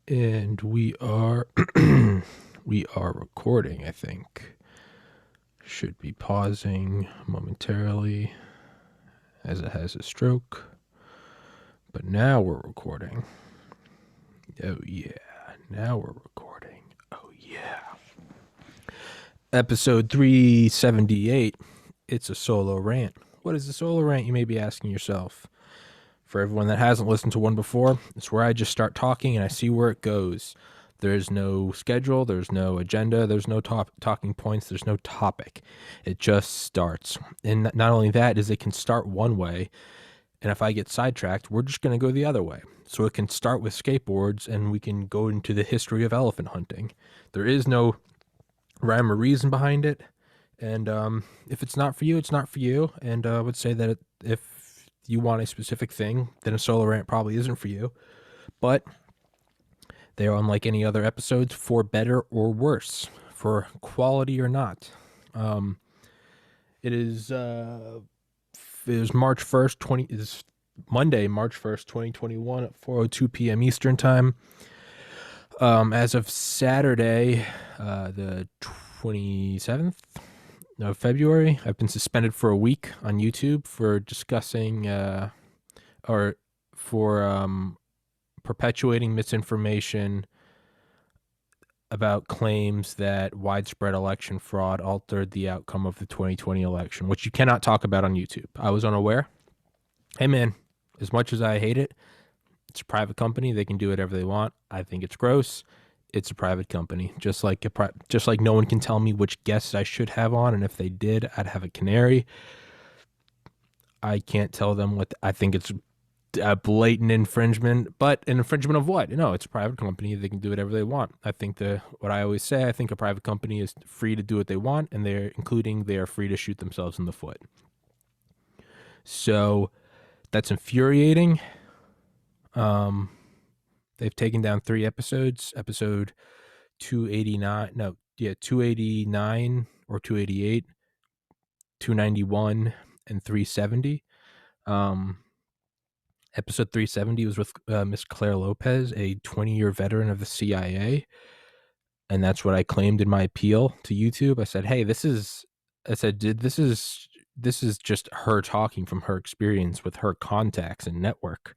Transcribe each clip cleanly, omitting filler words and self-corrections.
And we are we are recording, I think. Should be pausing momentarily as it has a stroke. But now we're recording. Oh yeah. Now we're recording. Oh yeah. Episode 378. It's a solo rant. What is a solo rant, you may be asking yourself? For everyone that hasn't listened to one before, it's where I just start talking and I see where it goes. There's no schedule, there's no agenda, there's no talking points, there's no topic. It just starts. And not only that is it can start one way, and if I get sidetracked, we're just going to go the other way. So it can start with skateboards and we can go into the history of elephant hunting. There is no rhyme or reason behind it. And if it's not for you, it's not for you. And I would say that if you want a specific thing, then a solo rant probably isn't for you. But they are unlike any other episodes, for better or worse, for quality or not. It is March 1st, is Monday, March 1st, 2021 at 4:02 p.m. Eastern time. As of Saturday, the 27th of February, I've been suspended for a week on YouTube for discussing or for perpetuating misinformation about claims that widespread election fraud altered the outcome of the 2020 election, which you cannot talk about on YouTube. I was unaware. Hey man, as much as I hate it, it's a private company. They can do whatever they want. I think it's gross. It's a private company. Just like no one can tell me which guests I should have on, and if they did, I'd have a canary. I can't tell them what I think. It's a blatant infringement, but an infringement of what? No, it's a private company. They can do whatever they want. I think what I always say, I think a private company is free to do what they want, and they are free to shoot themselves in the foot. So that's infuriating. They've taken down 3 episodes. Episode 289, 289 or 288, 291, and 370. Episode 370 was with Miss Claire Lopez, a 20-year veteran of the CIA. And that's what I claimed in my appeal to YouTube. I said, hey, this is just her talking from her experience with her contacts and network.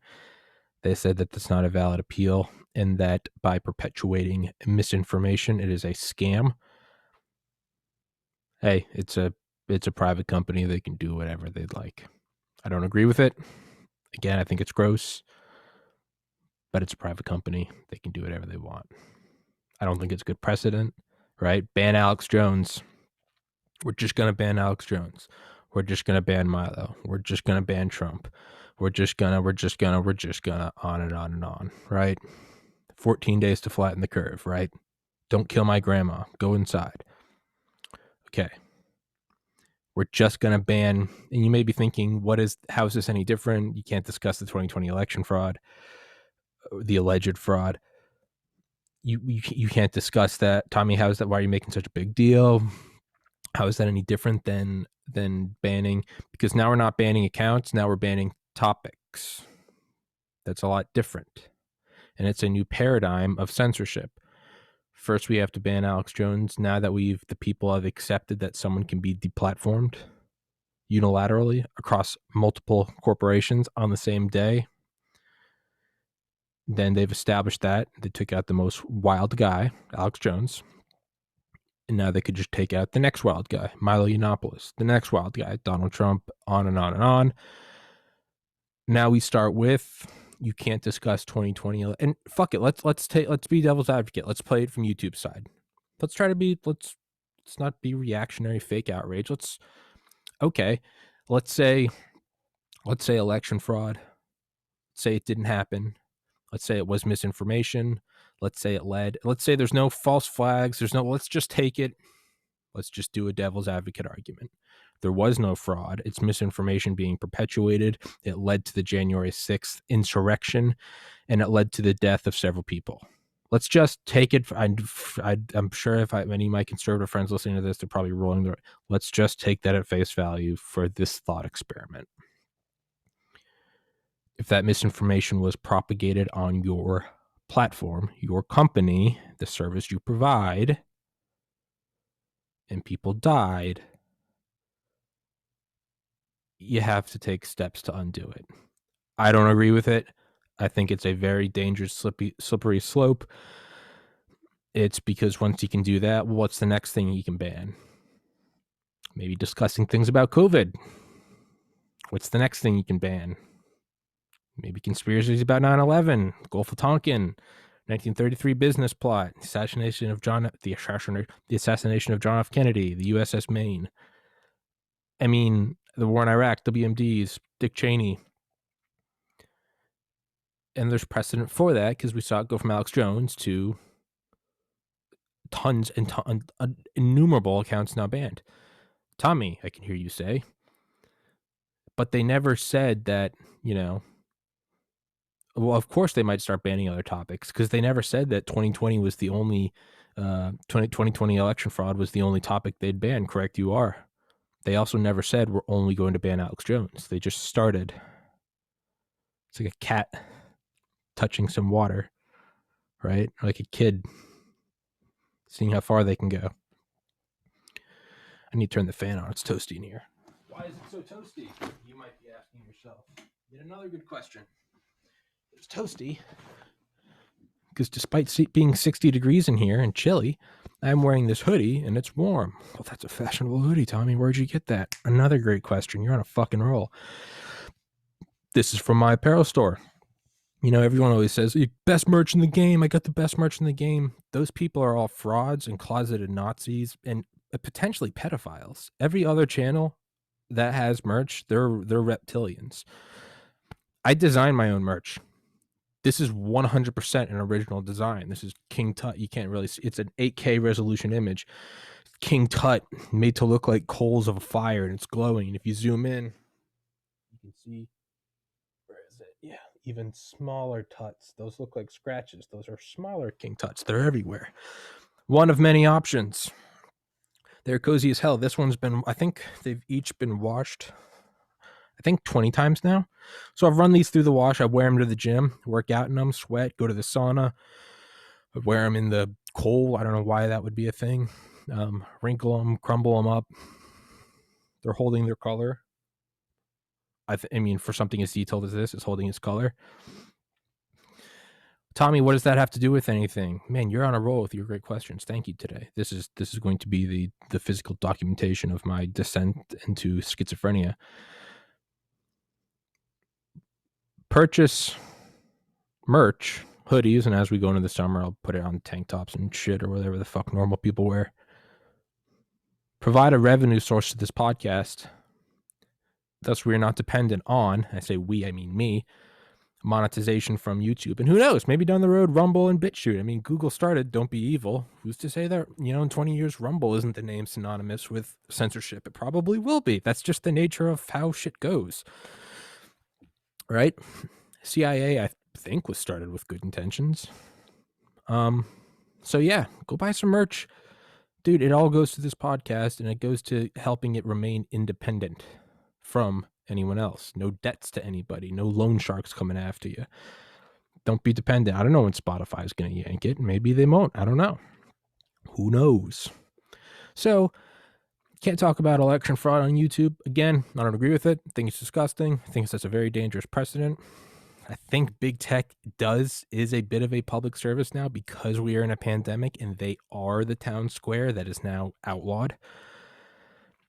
They said that that's not a valid appeal and that by perpetuating misinformation, it is a scam. Hey, it's a private company. They can do whatever they'd like. I don't agree with it. Again, I think it's gross, but it's a private company. They can do whatever they want. I don't think it's good precedent, right? Ban Alex Jones. We're just going to ban Alex Jones. We're just going to ban Milo. We're just going to ban Trump. We're just going to, on and on and on, right? 14 days to flatten the curve, right? Don't kill my grandma. Go inside. Okay. We're just going to ban, and you may be thinking, how is this any different? You can't discuss the 2020 election fraud, the alleged fraud. You can't discuss that. Tommy, how is that? Why are you making such a big deal? How is that any different than banning? Because now we're not banning accounts. Now we're banning topics. That's a lot different. And it's a new paradigm of censorship. First, we have to ban Alex Jones. Now that the people have accepted that someone can be deplatformed unilaterally across multiple corporations on the same day, then they've established that. They took out the most wild guy, Alex Jones. And now they could just take out the next wild guy, Milo Yiannopoulos, the next wild guy, Donald Trump, on and on and on. Now we start with, you can't discuss 2020, and fuck it. Let's be devil's advocate. Let's play it from YouTube's side. Let's not be reactionary, fake outrage. Let's say election fraud. Let's say it didn't happen. Let's say it was misinformation. Let's say it led. Let's say there's no false flags. Let's just take it. Let's just do a devil's advocate argument. There was no fraud. It's misinformation being perpetuated. It led to the January 6th insurrection, and it led to the death of several people. Let's just take it. I'm sure if any of my conservative friends listening to this, they're probably rolling their. Let's just take that at face value for this thought experiment. If that misinformation was propagated on your platform, your company, the service you provide, and people died, you have to take steps to undo it. I don't agree with it. I think it's a very dangerous, slippery slope. It's because once you can do that, what's the next thing you can ban? Maybe discussing things about COVID. What's the next thing you can ban? Maybe conspiracies about 9/11, Gulf of Tonkin, 1933 business plot, the assassination of John F. Kennedy, the USS Maine. I mean, the war in Iraq, WMDs, Dick Cheney. And there's precedent for that because we saw it go from Alex Jones to tons and innumerable accounts now banned. Tommy, I can hear you say. But they never said that, well, of course they might start banning other topics because they never said that 2020 was the only 2020 election fraud was the only topic they'd ban. Correct, you are. They also never said we're only going to ban Alex Jones. They just started. It's like a cat touching some water, right? Like a kid seeing how far they can go. I need to turn the fan on. It's toasty in here. Why is it so toasty? You might be asking yourself. Yet another good question. It's toasty because despite being 60 degrees in here and chilly, I'm wearing this hoodie and it's warm. Well, that's a fashionable hoodie, Tommy. Where'd you get that? Another great question. You're on a fucking roll. This is from my apparel store. Everyone always says, best merch in the game. I got the best merch in the game. Those people are all frauds and closeted Nazis and potentially pedophiles. Every other channel that has merch, they're reptilians. I design my own merch. This is 100% an original design. This is King Tut. You can't really see. It's an 8K resolution image. King Tut made to look like coals of a fire, and it's glowing. And if you zoom in, you can see, where is it? Yeah, even smaller Tuts. Those look like scratches. Those are smaller King Tuts. They're everywhere. One of many options. They're cozy as hell. This one's been, I think they've each been washed, 20 times now. So I've run these through the wash. I wear them to the gym, work out in them, sweat, go to the sauna. I wear them in the cold. I don't know why that would be a thing. Wrinkle them, crumble them up. They're holding their color. I mean, for something as detailed as this, it's holding its color. Tommy, what does that have to do with anything? Man, you're on a roll with your great questions. Thank you today. This is going to be the physical documentation of my descent into schizophrenia. Purchase merch, hoodies, and as we go into the summer, I'll put it on tank tops and shit or whatever the fuck normal people wear. Provide a revenue source to this podcast. Thus, we're not dependent on, I say we, I mean me, monetization from YouTube. And who knows, maybe down the road, Rumble and BitChute. I mean, Google started, don't be evil. Who's to say that, in 20 years, Rumble isn't the name synonymous with censorship? It probably will be. That's just the nature of how shit goes. Right? CIA, I think, was started with good intentions. So yeah, go buy some merch. Dude, it all goes to this podcast and it goes to helping it remain independent from anyone else. No debts to anybody. No loan sharks coming after you. Don't be dependent. I don't know when Spotify is going to yank it. Maybe they won't. I don't know. Who knows? So, can't talk about election fraud on YouTube. Again, I don't agree with it. I think it's disgusting. I think that's a very dangerous precedent. I think big tech is a bit of a public service now because we are in a pandemic and they are the town square that is now outlawed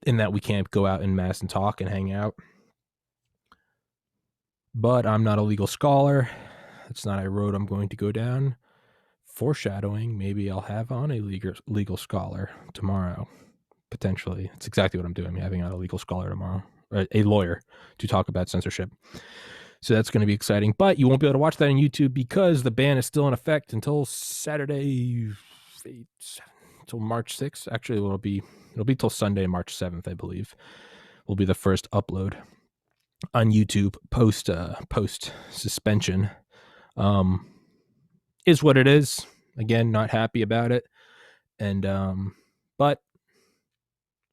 in that we can't go out in mass and talk and hang out. But I'm not a legal scholar. It's not a road I'm going to go down. Foreshadowing, maybe I'll have on a legal scholar tomorrow, potentially. It's exactly what I'm doing. I'm having on a legal scholar tomorrow, or a lawyer, to talk about censorship. So that's going to be exciting. But you won't be able to watch that on YouTube because the ban is still in effect until Saturday, until March 6th. Actually, it'll be till Sunday, March 7th, I believe. Will be the first upload on YouTube post suspension. Is what it is. Again, not happy about it. And but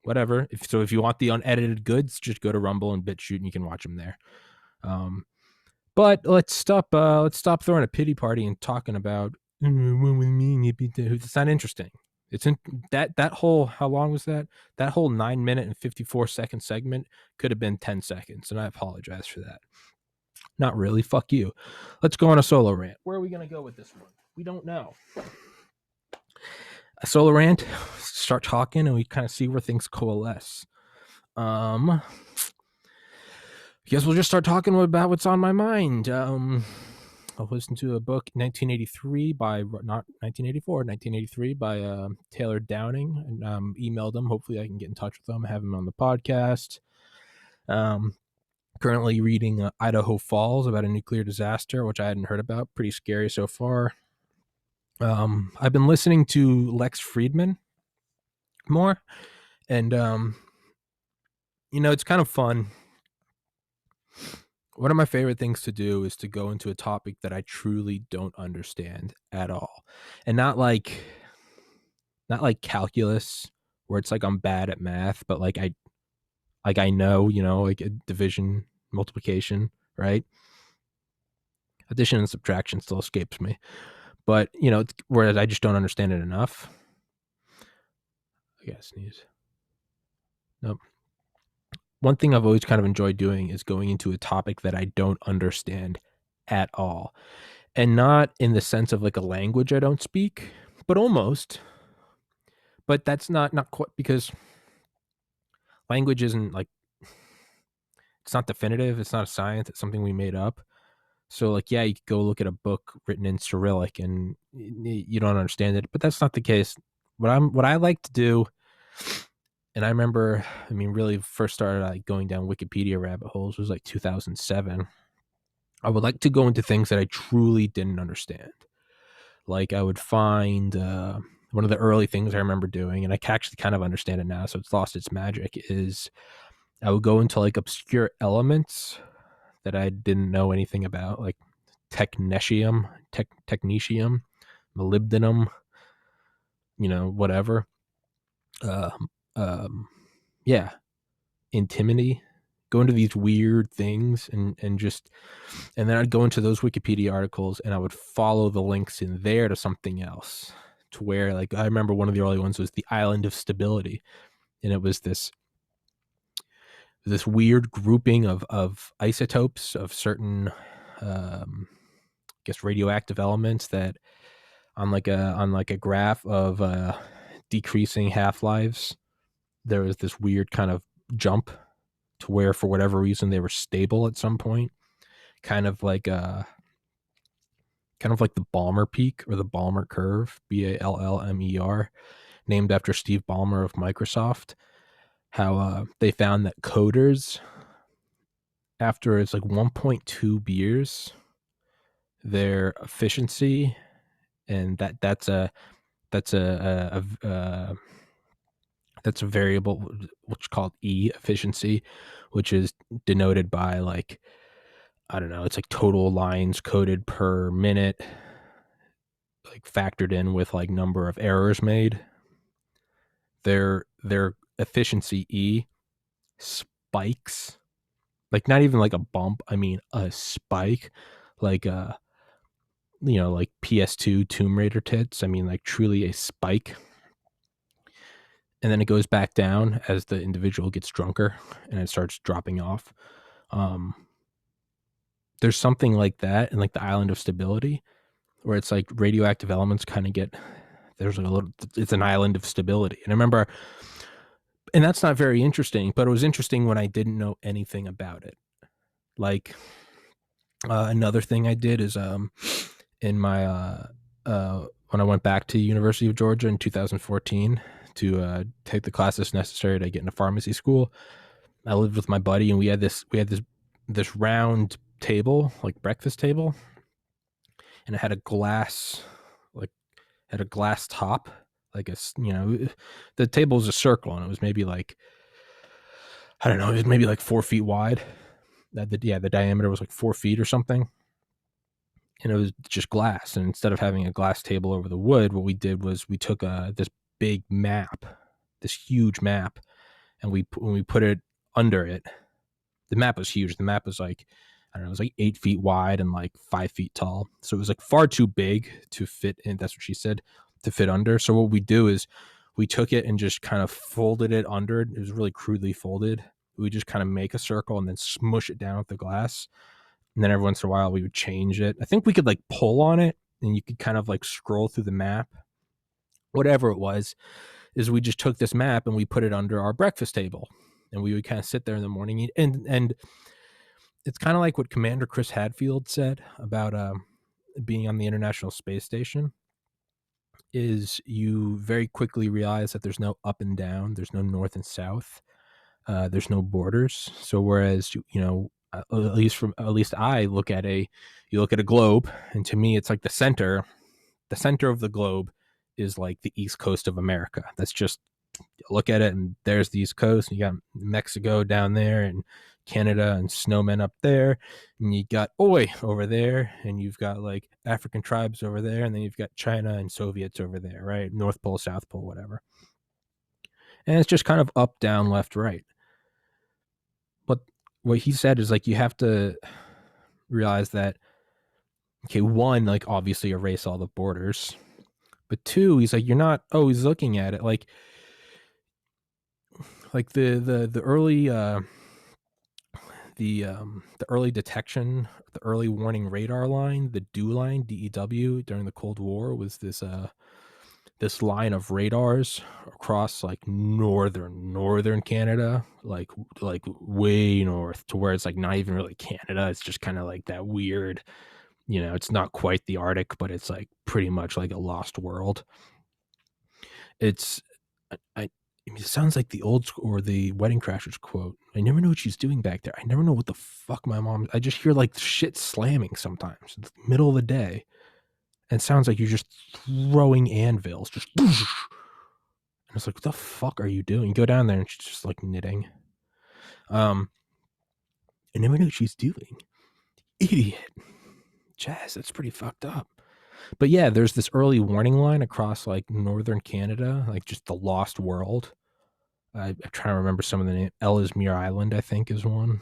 whatever. If you want the unedited goods, just go to Rumble and BitChute and you can watch them there. But let's stop throwing a pity party and talking about what with me. It's not interesting. It's in that whole, how long was that? That whole 9 minute and 54-second segment could have been 10 seconds, and I apologize for that. Not really. Fuck you. Let's go on a solo rant. Where are we gonna go with this one? We don't know. A solo rant. Start talking, and we kind of see where things coalesce. I guess we'll just start talking about what's on my mind. I'll listen to a book, 1983 by, not 1984, 1983 by Taylor Downing, and emailed him. Hopefully I can get in touch with him, have him on the podcast. Currently reading Idaho Falls, about a nuclear disaster, which I hadn't heard about. Pretty scary so far. I've been listening to Lex Friedman more, and it's kind of fun. One of my favorite things to do is to go into a topic that I truly don't understand at all. And not like calculus, where it's like I'm bad at math, but like I know, like division, multiplication, right? Addition and subtraction still escapes me. But, whereas I just don't understand it enough. I gotta sneeze. Nope. One thing I've always kind of enjoyed doing is going into a topic that I don't understand at all. And not in the sense of like a language I don't speak, but almost. But that's not quite, because language isn't like, it's not definitive. It's not a science. It's something we made up. So like, yeah, you could go look at a book written in Cyrillic and you don't understand it, but that's not the case. What I like to do, and I remember, really first started like going down Wikipedia rabbit holes was like 2007. I would like to go into things that I truly didn't understand. Like I would find one of the early things I remember doing, and I actually kind of understand it now, so it's lost its magic, is I would go into like obscure elements that I didn't know anything about, like technetium, molybdenum, whatever. Yeah, antimony. Go into these weird things and then I'd go into those Wikipedia articles and I would follow the links in there to something else, to where, like, I remember one of the early ones was the island of stability, and it was this weird grouping of isotopes of certain I guess radioactive elements that on like a graph of decreasing half-lives, there was this weird kind of jump to where, for whatever reason, they were stable at some point, kind of like the Balmer peak or the Balmer curve, Ballmer, named after Steve Ballmer of Microsoft. How they found that coders, after it's like 1.2 years, their efficiency, and that's a variable which is called E efficiency, which is denoted by, like, I don't know, it's like total lines coded per minute, like factored in with like number of errors made. Their efficiency E spikes, like not even like a bump, a spike, like like PS2 Tomb Raider tits. Like truly a spike. And then it goes back down as the individual gets drunker and it starts dropping off. There's something like that in like the island of stability, where it's like radioactive elements kind of it's an island of stability. And I remember, and that's not very interesting, but it was interesting when I didn't know anything about it. Like another thing I did is in my when I went back to University of Georgia in 2014 to take the classes necessary to get into pharmacy school, I lived with my buddy, and we had this round table, like breakfast table, and it had a glass top, like the table was a circle, and it was maybe like, I don't know, it was maybe like 4 feet wide. The diameter was like 4 feet or something, and it was just glass. And instead of having a glass table over the wood, what we did was we took this big map, this huge map, and when we put it under it, the map was huge. The map was like, I don't know, it was like 8 feet wide and like 5 feet tall. So it was like far too big to fit in. That's what she said, to fit under. So what we do is we took it and just kind of folded it under. It was really crudely folded. We just kind of make a circle and then smush it down with the glass. And then every once in a while we would change it. I think we could like pull on it and you could kind of like scroll through the map. Whatever it was, is we just took this map and we put it under our breakfast table. And we would kind of sit there in the morning. And it's kind of like what Commander Chris Hadfield said about being on the International Space Station, is you very quickly realize that there's no up and down, there's no north and south, there's no borders. So whereas at least I look at you look at a globe, and to me it's like the center of the globe is like the east coast of America. That's just, look at it and there's the east coast, and you got Mexico down there and Canada and snowmen up there, and you got Oi over there, and you've got like African tribes over there, and then you've got China and Soviets over there, right? North Pole, South Pole, whatever. And it's just kind of up, down, left, right. But what he said is like, you have to realize that, okay, one, like obviously erase all the borders, but two, he's like, you're not always looking at it like the early the early detection, the early warning radar line, the DEW line, DEW, during the Cold War, was this line of radars across like northern Canada, like way north, to where it's like not even really Canada. It's just kind of like that weird, it's not quite the Arctic, but it's like pretty much like a lost world. It's I mean, it sounds like the old or the Wedding Crashers quote. I never know what she's doing back there. I never know what the fuck my mom. I just hear like shit slamming sometimes in the middle of the day, and it sounds like you're just throwing anvils, just. And it's like, what the fuck are you doing? You go down there and she's just like knitting. I never know what she's doing. Idiot. Jazz, that's pretty fucked up. But yeah, there's this early warning line across like northern Canada, like just the lost world. I'm trying to remember some of the names. Ellesmere Island, I think, is one.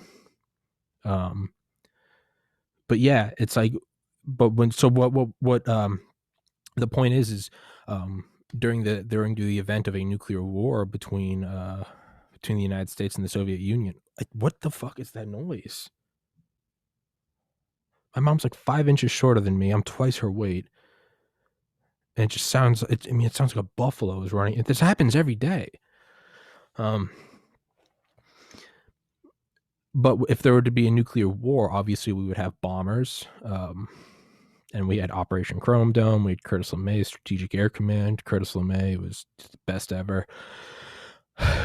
But yeah, it's like, but when, so what the point is during the event of a nuclear war between the United States and the Soviet Union, like, what the fuck is that noise? My mom's like 5 inches shorter than me. I'm twice her weight. And it just sounds, it sounds like a buffalo is running. This happens every day. But if there were to be a nuclear war, obviously we would have bombers. And we had Operation Chrome Dome. We had Curtis LeMay Strategic Air Command. Curtis LeMay was the best ever.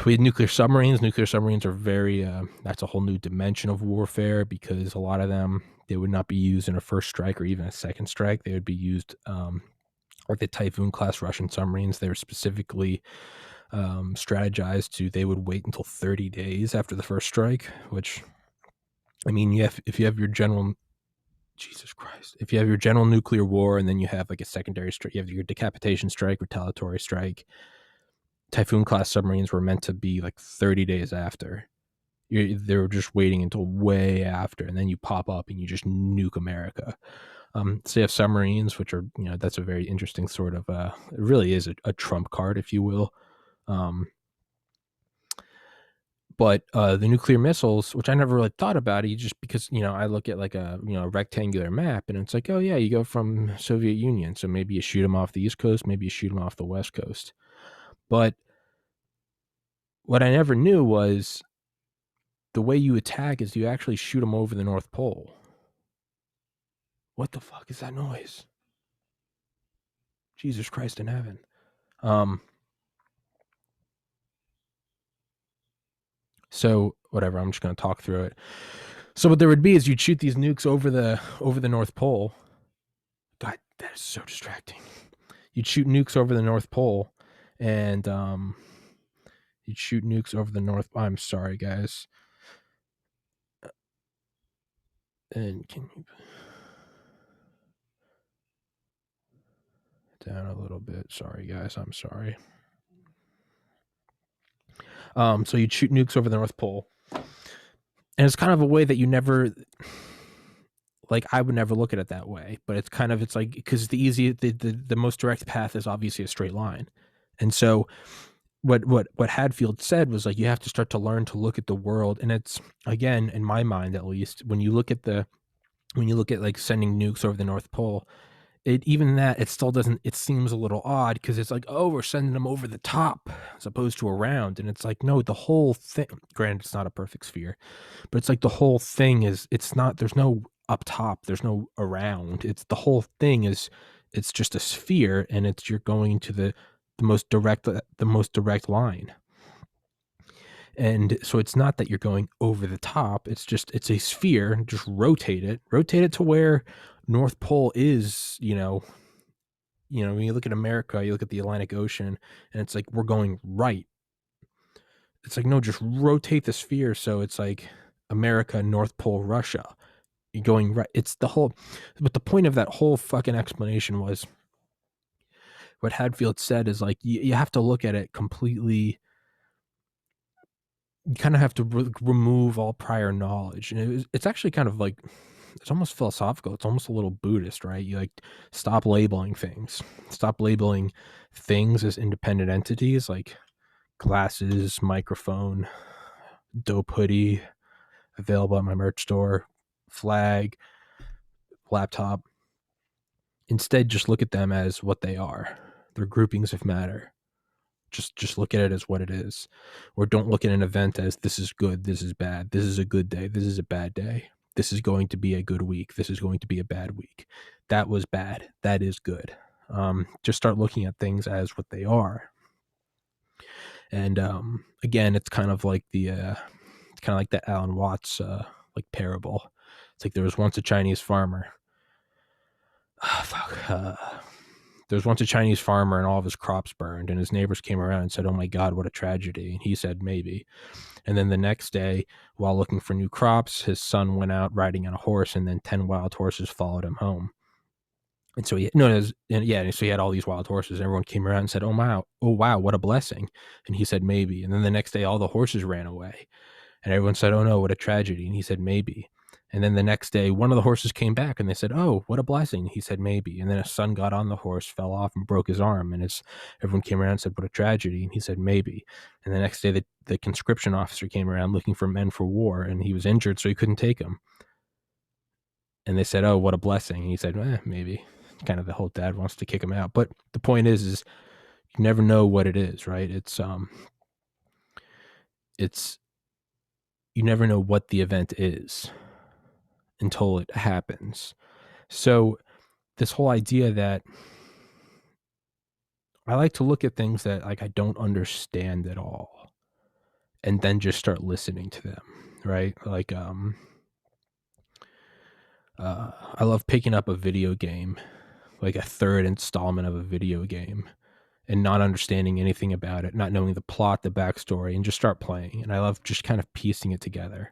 We had nuclear submarines. Nuclear submarines are very, that's a whole new dimension of warfare, because a lot of them, they would not be used in a first strike or even a second strike. They would be used, like the Typhoon class Russian submarines. They were specifically strategized to, they would wait until 30 days after the first strike, which, I mean, if you have your general, Jesus Christ, if you have your general nuclear war and then you have like a secondary strike, you have your decapitation strike, retaliatory strike. Typhoon class submarines were meant to be like 30 days after. They were just waiting until way after, and then you pop up and you just nuke America. So you have submarines, which are, that's a very interesting sort of, it really is a trump card, if you will. But the nuclear missiles, which I never really thought about, just because, I look at like a rectangular map, and it's like, oh yeah, you go from Soviet Union, so maybe you shoot them off the East Coast, maybe you shoot them off the West Coast. But what I never knew was the way you attack is you actually shoot them over the North Pole. What the fuck is that noise? Jesus Christ in heaven. So whatever, I'm just going to talk through it. So what there would be is you'd shoot these nukes over the North Pole. God, that is so distracting. You'd shoot nukes over the North Pole, and you'd shoot nukes over the North. I'm sorry, guys. And can you down a little bit? Sorry, guys. I'm sorry. So you'd shoot nukes over the North Pole, and it's kind of a way that you never. like I would never look at it that way, but it's like, because the most direct path is obviously a straight line. And so what Hadfield said was like, you have to start to learn to look at the world. And it's, again, in my mind at least, when you look at like sending nukes over the North Pole, it still doesn't, it seems a little odd, because it's like, oh, we're sending them over the top as opposed to around. And it's like, no, the whole thing, granted it's not a perfect sphere, but it's like the whole thing is, it's not, there's no up top, there's no around, it's the whole thing is, it's just a sphere, and it's, you're going to the most direct line. And so it's not that you're going over the top, it's a sphere. Just rotate it to where North Pole is. When you look at America, you look at the Atlantic Ocean, and it's like, we're going right. It's like, no, just rotate the sphere so it's like America, North Pole, Russia. You're going right. It's the whole, but the point of that whole fucking explanation was, what Hadfield said is like, you have to look at it completely. You kind of have to remove all prior knowledge. And it's actually kind of like, it's almost philosophical. It's almost a little Buddhist, right? You like, stop labeling things as independent entities, like glasses, microphone, dope hoodie, available at my merch store, flag, laptop. Instead, just look at them as what they are. They're groupings of matter. Just look at it as what it is. Or don't look at an event as, this is good, this is bad, this is a good day, this is a bad day, this is going to be a good week, this is going to be a bad week, that was bad, that is good. Just start looking at things as what they are. And again, it's kind of like that Alan Watts like parable. It's like, there was once a Chinese farmer. There was once a Chinese farmer, and all of his crops burned, and his neighbors came around and said, "Oh my God, what a tragedy." And he said, "Maybe." And then the next day, while looking for new crops, his son went out riding on a horse, and then 10 wild horses followed him home. And so so he had all these wild horses. Everyone came around and said, oh wow, what a blessing." And he said, "Maybe." And then the next day, all the horses ran away. And everyone said, "Oh no, what a tragedy." And he said, "Maybe." And then the next day, one of the horses came back, and they said, "Oh, what a blessing." He said, "Maybe." And then his son got on the horse, fell off, and broke his arm. And everyone came around and said, "What a tragedy." And he said, "Maybe." And the next day, the conscription officer came around looking for men for war, and he was injured, so he couldn't take them. And they said, "Oh, what a blessing." And he said, "Maybe." Kind of the whole dad wants to kick him out. But the point is you never know what it is, right? It's you never know what the event is until it happens. So this whole idea that I like to look at things that like I don't understand at all, and then just start listening to them, right? Like I love picking up a video game, like a third installment of a video game, and not understanding anything about it, not knowing the plot, the backstory, and just start playing. And I love just kind of piecing it together.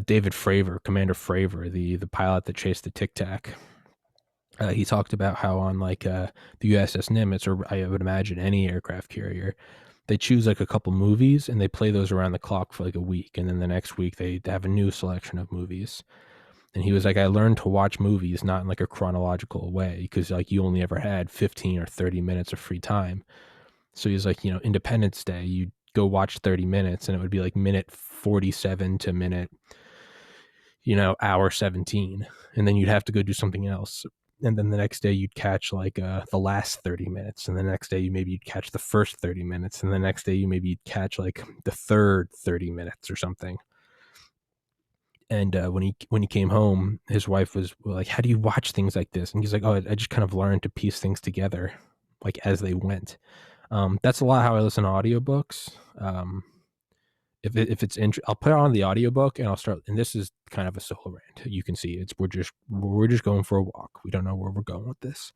David Fravor, Commander Fravor, the pilot that chased the Tic Tac, he talked about how on like the USS Nimitz, or I would imagine any aircraft carrier, they choose like a couple movies and they play those around the clock for like a week, and then the next week they have a new selection of movies. And he was like, I learned to watch movies not in like a chronological way, because like you only ever had 15 or 30 minutes of free time. So he's like, Independence Day, you'd go watch 30 minutes and it would be like minute 47 to minute, hour 17. And then you'd have to go do something else. And then the next day you'd catch like the last 30 minutes. And the next day you'd catch the first 30 minutes. And the next day you'd catch like the third 30 minutes or something. And when he came home, his wife was like, "How do you watch things like this?" And he's like, "Oh, I just kind of learned to piece things together, like as they went." That's a lot how I listen to audiobooks. If it's I'll put on the audiobook and I'll start. And this is kind of a solo rant. You can see we're just going for a walk. We don't know where we're going with this,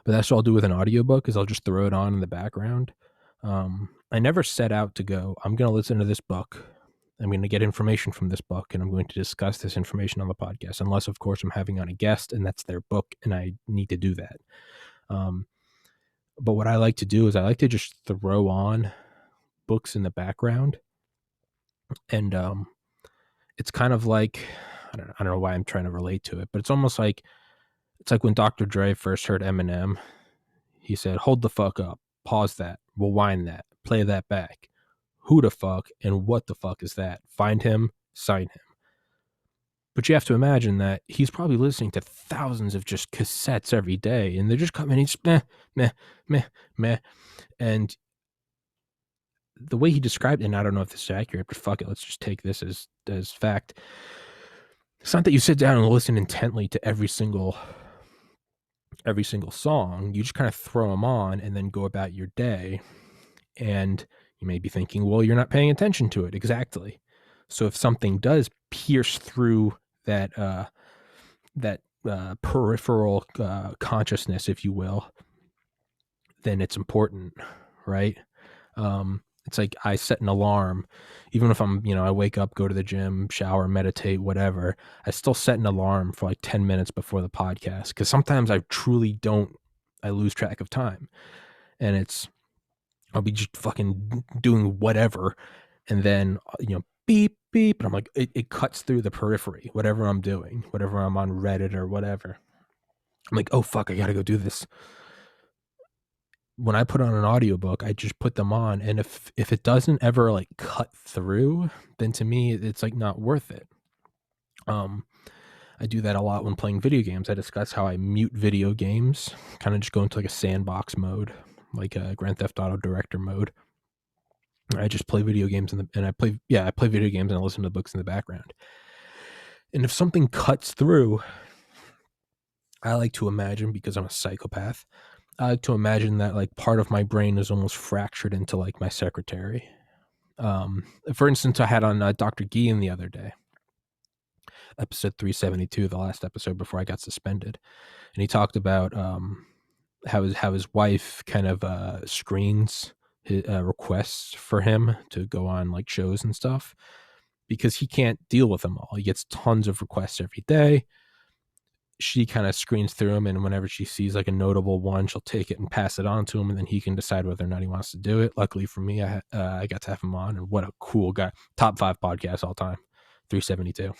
but that's what I'll do with an audiobook is I'll just throw it on in the background. I never set out to go, I'm going to listen to this book, I'm going to get information from this book, and I'm going to discuss this information on the podcast, unless, of course, I'm having on a guest and that's their book and I need to do that. But what I like to do is I like to just throw on books in the background, and it's kind of like, I don't know why I'm trying to relate to it, but it's almost like, it's like when Dr. Dre first heard Eminem, he said, hold the fuck up, pause that, rewind that, play that back. Who the fuck and what the fuck is that? Find him, sign him. But you have to imagine that he's probably listening to thousands of just cassettes every day, and they're just coming, he's meh, meh, meh, meh. And the way he described it, and I don't know if this is accurate, but fuck it, let's just take this as fact. It's not that you sit down and listen intently to every single song. You just kind of throw them on and then go about your day. And you may be thinking, well, you're not paying attention to it. Exactly. So if something does pierce through that peripheral consciousness, if you will, then it's important, right? It's like I set an alarm, even if I'm, I wake up, go to the gym, shower, meditate, whatever. I still set an alarm for like 10 minutes before the podcast, because sometimes I lose track of time, and I'll be just fucking doing whatever, and then beep beep, and I'm like, it cuts through the periphery, whatever I'm doing, whatever I'm on Reddit or whatever. I'm like, oh fuck, I gotta go do this. When I put on an audiobook, I just put them on, and if it doesn't ever like cut through, then to me it's like not worth it. I do that a lot when playing video games. I discuss how I mute video games, kind of just go into like a sandbox mode, like a Grand Theft Auto director mode. I just play video games I play video games and I listen to books in the background. And if something cuts through, I like to imagine, because I'm a psychopath, I like to imagine that like part of my brain is almost fractured into like my secretary. For instance, I had on Dr. Guillen the other day, episode 372, the last episode before I got suspended, and he talked about how his wife kind of screens his, requests for him to go on like shows and stuff, because he can't deal with them all. He gets tons of requests every day. She kind of screens through them, and whenever she sees like a notable one, she'll take it and pass it on to him, and then he can decide whether or not he wants to do it. Luckily for me, I got to have him on, and what a cool guy. Top 5 podcast all time, 372.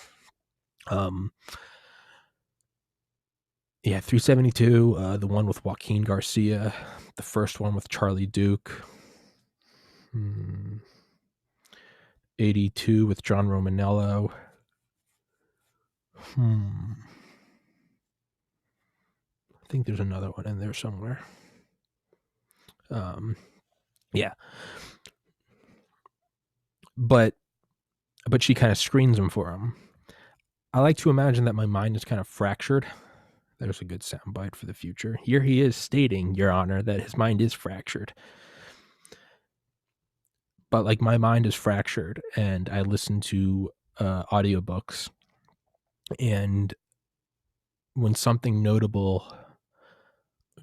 372, the one with Joaquin Garcia, the first one with Charlie Duke, 82 with John Romanello. I think there's another one in there somewhere. Yeah. But she kind of screens them for him. I like to imagine that my mind is kind of fractured. There's a good soundbite for the future. Here he is stating, Your Honor, that his mind is fractured. But like my mind is fractured, and I listen to audiobooks, and when something notable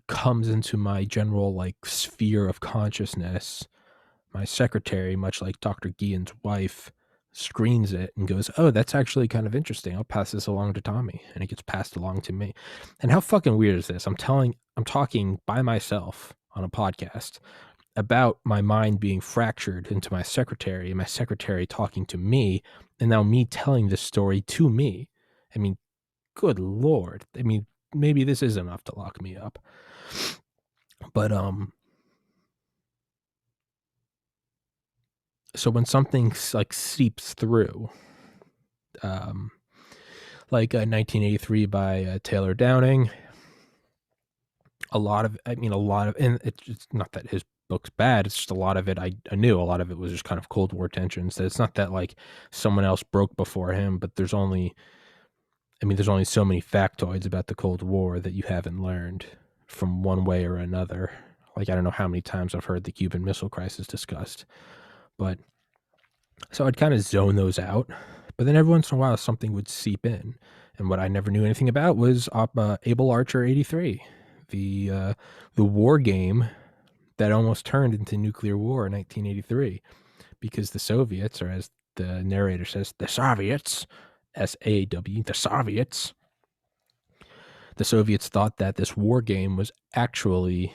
comes into my general like sphere of consciousness, my secretary, much like Dr. Guillen's wife, screens it and goes, oh, that's actually kind of interesting. I'll pass this along to Tommy. And it gets passed along to me. And how fucking weird is this? I'm talking by myself on a podcast about my mind being fractured into my secretary, and my secretary talking to me, and now me telling this story to me. I mean, good Lord. I mean, maybe this is enough to lock me up. But so when something like seeps through, like 1983 by Taylor Downing, a lot of, and it's not that his book's bad, it's just a lot of it I knew. A lot of it was just kind of Cold War tensions. It's not that like someone else broke before him, but there's only so many factoids about the Cold War that you haven't learned from one way or another. Like, I don't know how many times I've heard the Cuban Missile Crisis discussed, but so I'd kind of zone those out. But then every once in a while, something would seep in. And what I never knew anything about was Able Archer 83, the war game that almost turned into nuclear war in 1983, because the Soviets, or as the narrator says, the Soviets, S-A-W, the Soviets thought that this war game was actually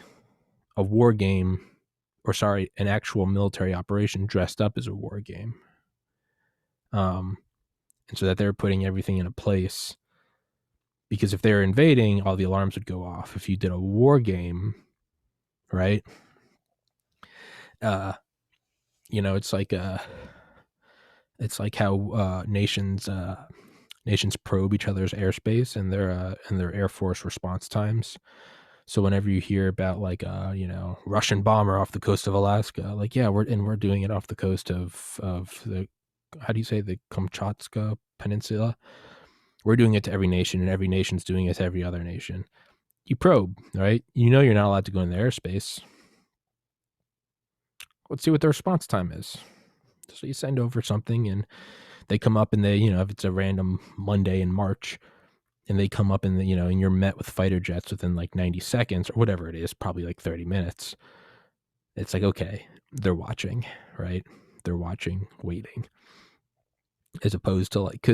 a war game, an actual military operation dressed up as a war game. And so that they're putting everything in a place, because if they're invading, all the alarms would go off. If you did a war game, right? It's like how nations probe each other's airspace and their Air Force response times. So whenever you hear about like Russian bomber off the coast of Alaska, like we're doing it off the coast of the, how do you say, the Kamchatka Peninsula. We're doing it to every nation, and every nation's doing it to every other nation. You probe, right? You're not allowed to go in the airspace. Let's see what the response time is. So you send over something, and they come up, and they, if it's a random Monday in March, and they come up, and and you're met with fighter jets within like 90 seconds or whatever it is, probably like 30 minutes. It's like, okay, they're watching, right? They're watching, waiting, as opposed to like,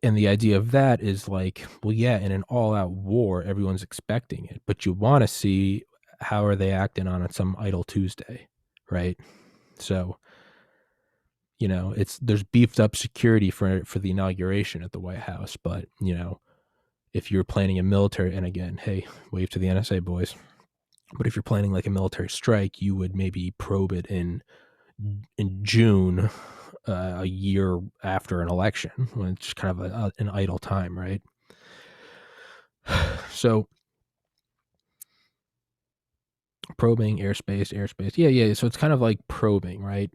and the idea of that is like, well, yeah, in an all-out war, everyone's expecting it, but you want to see how are they acting on some idle Tuesday, right? So, there's beefed up security for the inauguration at the White House, but if you're planning a military, and again, hey, wave to the NSA boys, but if you're planning like a military strike, you would maybe probe it in June, a year after an election, when it's kind of an idle time, right? So probing, airspace. Yeah. So it's kind of like probing, right?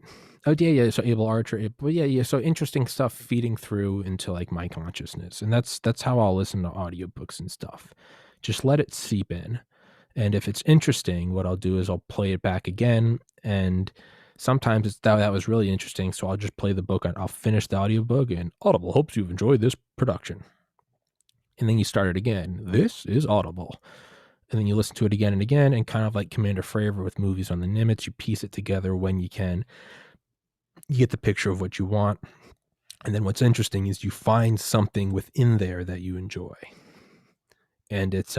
Oh yeah. So Able Archer, but yeah. So interesting stuff feeding through into like my consciousness, and that's how I'll listen to audiobooks and stuff. Just let it seep in, and if it's interesting, what I'll do is I'll play it back again, and sometimes it's that was really interesting, so I'll just play the book, and I'll finish the audiobook, and Audible hopes you've enjoyed this production. And then you start it again. This is Audible. And then you listen to it again and again, and kind of like Commander Fravor with movies on the Nimitz, you piece it together when you can. You get the picture of what you want. And then what's interesting is you find something within there that you enjoy. And it's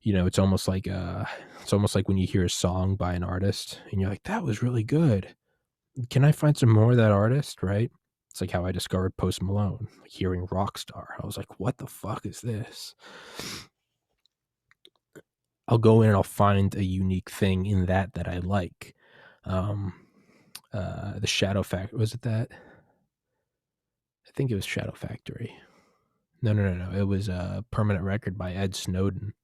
it's almost like when you hear a song by an artist and you're like, that was really good. Can I find some more of that artist, right? It's like how I discovered Post Malone, like hearing Rockstar. I was like, what the fuck is this? I'll go in and I'll find a unique thing in that I like. The Shadow Factory, was it that? I think it was Shadow Factory. No. It was a Permanent Record by Ed Snowden,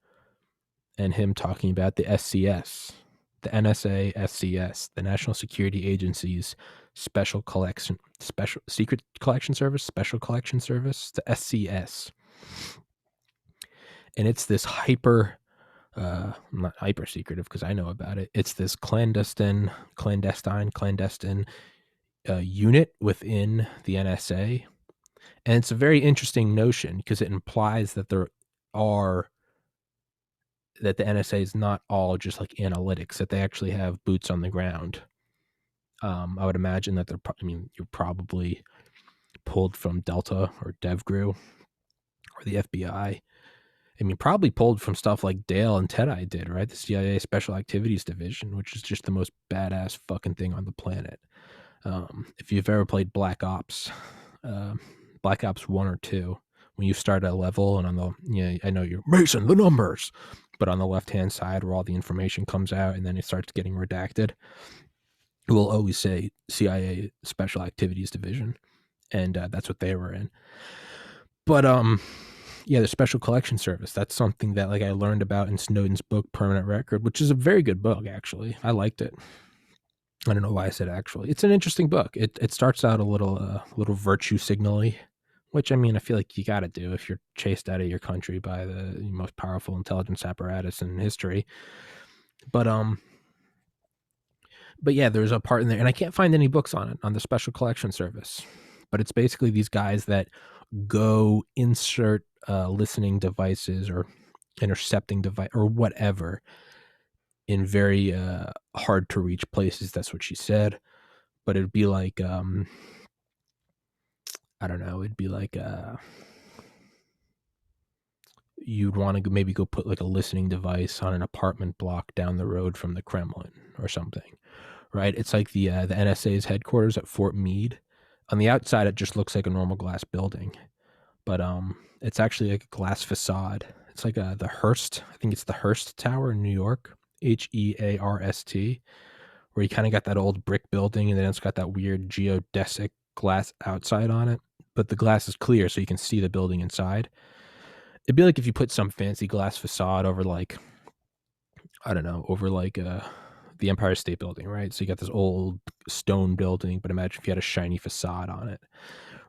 and him talking about the SCS, the NSA SCS, the National Security Agency's Secret Collection Service, Special Collection Service, the SCS. And it's this not hyper secretive because I know about it. It's this clandestine unit within the NSA. And it's a very interesting notion because it implies that that the NSA is not all just like analytics, that they actually have boots on the ground. I would imagine that you're probably pulled from Delta or DevGru or the FBI. Probably pulled from stuff like Dale and Ted-Eye did, right? The CIA Special Activities Division, which is just the most badass fucking thing on the planet. If you've ever played Black Ops 1 or 2, when you start at a level and on the, I know you're Mason, the numbers, but on the left-hand side where all the information comes out and then it starts getting redacted, it will always say CIA Special Activities Division. And that's what they were in. But, yeah, the Special Collection Service, that's something that like I learned about in Snowden's book, Permanent Record, which is a very good book, actually. I liked it. I don't know why I said actually. It's an interesting book. It starts out a little virtue signal-y, which, I feel like you got to do if you're chased out of your country by the most powerful intelligence apparatus in history. But yeah, there's a part in there, and I can't find any books on it, on the Special Collection Service. But it's basically these guys that go insert listening devices or intercepting device or whatever in very hard to reach places. That's what she said. But it'd be like, I don't know, it'd be like you'd want to maybe go put like a listening device on an apartment block down the road from the Kremlin or something, right? It's like the NSA's headquarters at Fort Meade. On the outside, it just looks like a normal glass building, but it's actually like a glass facade. It's like the Hearst. I think it's the Hearst Tower in New York, Hearst, where you kind of got that old brick building, and then it's got that weird geodesic glass outside on it. But the glass is clear, so you can see the building inside. It'd be like if you put some fancy glass facade over, like, I don't know, over like the Empire State Building, right? So you got this old stone building, but imagine if you had a shiny facade on it,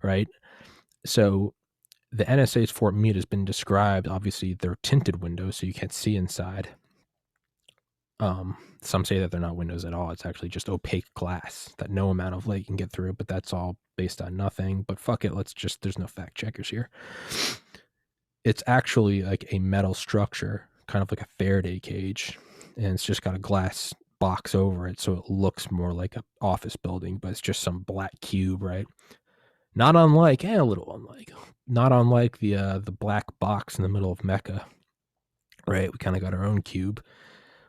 right? So the NSA's Fort Meade has been described. Obviously, they're tinted windows, so you can't see inside. Some say that they're not windows at all. It's actually just opaque glass that no amount of light can get through, but that's all based on nothing. But fuck it, there's no fact checkers here. It's actually like a metal structure, kind of like a Faraday cage, and it's just got a glass box over it, so it looks more like an office building, but it's just some black cube, right? Not unlike, a little unlike, not unlike the black box in the middle of Mecca, right? We kind of got our own cube,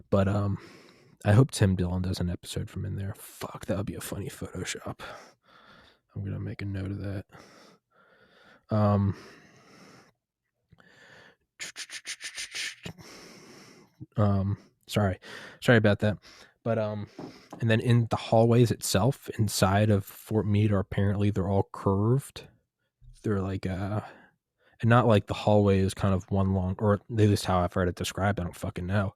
but I hope Tim Dillon does an episode from in there. Fuck, that would be a funny Photoshop. I'm gonna make a note of that. Sorry about that. But and then in the hallways itself, inside of Fort Meade, they're all curved. They're like and not like the hallway is kind of one long, or at least how I've heard it described. I don't fucking know,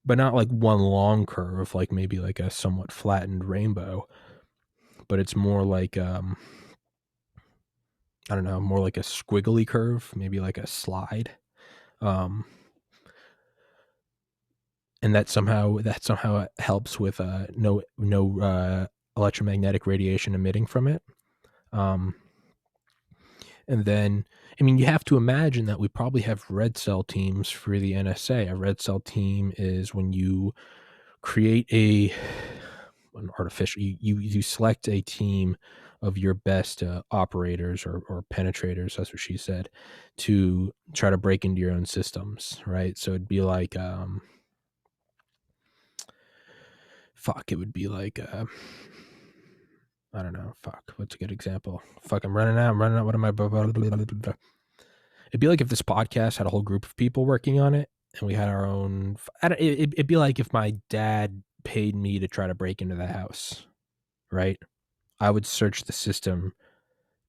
but not like one long curve, like maybe like a somewhat flattened rainbow. But it's more like I don't know, more like a squiggly curve, maybe like a slide. And that somehow helps with no electromagnetic radiation emitting from it. And then, I mean, you have to imagine that we probably have red cell teams for the NSA. A red cell team is when you create an artificial, you select a team of your best operators or penetrators, that's what she said, to try to break into your own systems, right? So it'd be like, it would be like, I don't know, what's a good example? I'm running out, what am I, blah, blah, blah, blah, blah. It'd be like if this podcast had a whole group of people working on it, and we had our own, it'd be like if my dad paid me to try to break into the house, right? I would search the system,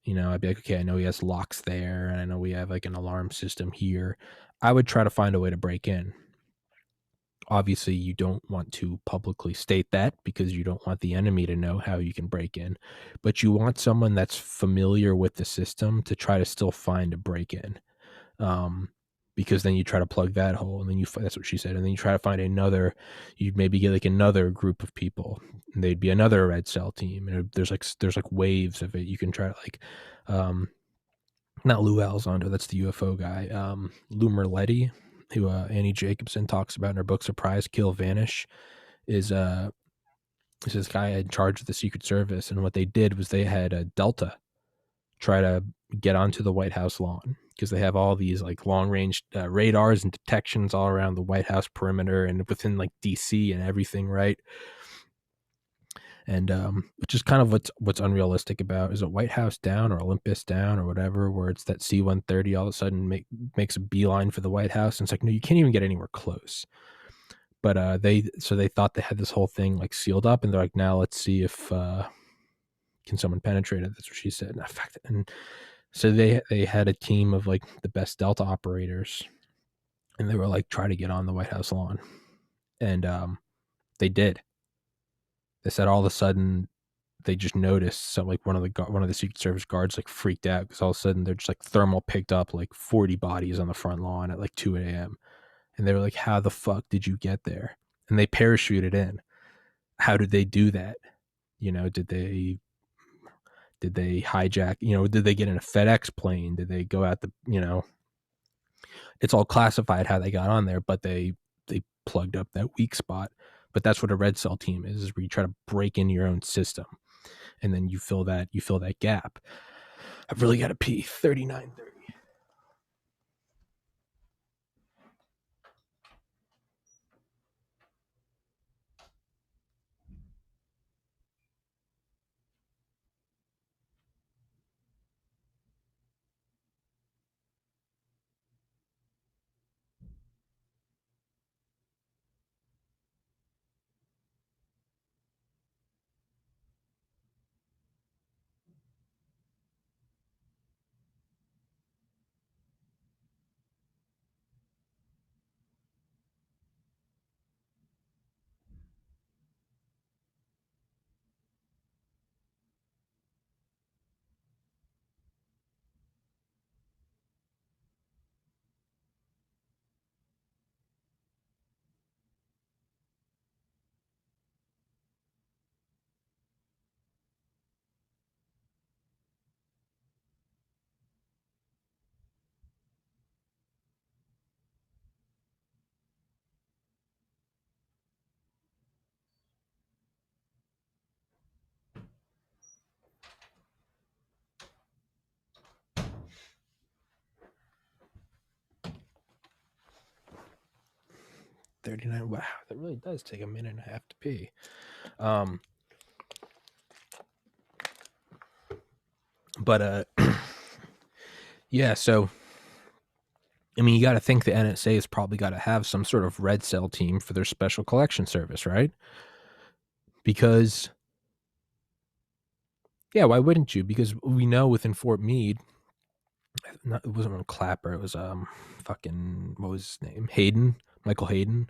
I'd be like, okay, I know he has locks there, and I know we have like an alarm system here. I would try to find a way to break in. Obviously, you don't want to publicly state that because you don't want the enemy to know how you can break in, but you want someone that's familiar with the system to try to still find a break in. Because then you try to plug that hole, and then that's what she said. And then you try to find you'd maybe get like another group of people, and they'd be another red cell team. And there's like waves of it. You can try to like, not Lou Elizondo, that's the UFO guy. Lou Merletti, who Annie Jacobson talks about in her book Surprise, Kill, Vanish, is this guy in charge of the Secret Service. And what they did was they had a Delta try to get onto the White House lawn, because they have all these like long range radars and detections all around the White House perimeter and within like DC and everything, right? And which is kind of what's unrealistic about, is it White House down or Olympus down or whatever, where it's that C-130 all of a sudden makes a beeline for the White House, and it's like, no, you can't even get anywhere close. But they thought they had this whole thing like sealed up, and they're like, now let's see if can someone penetrate it. That's what she said. And so they had a team of like the best Delta operators, and they were like, try to get on the White House lawn, and they did. They said all of a sudden they just noticed some, like one of the Secret Service guards like freaked out, because all of a sudden they're just like thermal picked up like 40 bodies on the front lawn at like 2 a.m. And they were like, how the fuck did you get there? And they parachuted in. How did they do that? Did they hijack, did they get in a FedEx plane? Did they go out it's all classified how they got on there, but they plugged up that weak spot. But that's what a red cell team is where you try to break into your own system, and then you fill that gap. I've really got to pee. 39:30. 5:39. Wow, that really does take a minute and a half to pee. But yeah, so I mean, you got to think the NSA has probably got to have some sort of red cell team for their special collection service, right? Because, yeah, why wouldn't you? Because we know within Fort Meade, it wasn't on Clapper, it was fucking, what was his name? Michael Hayden.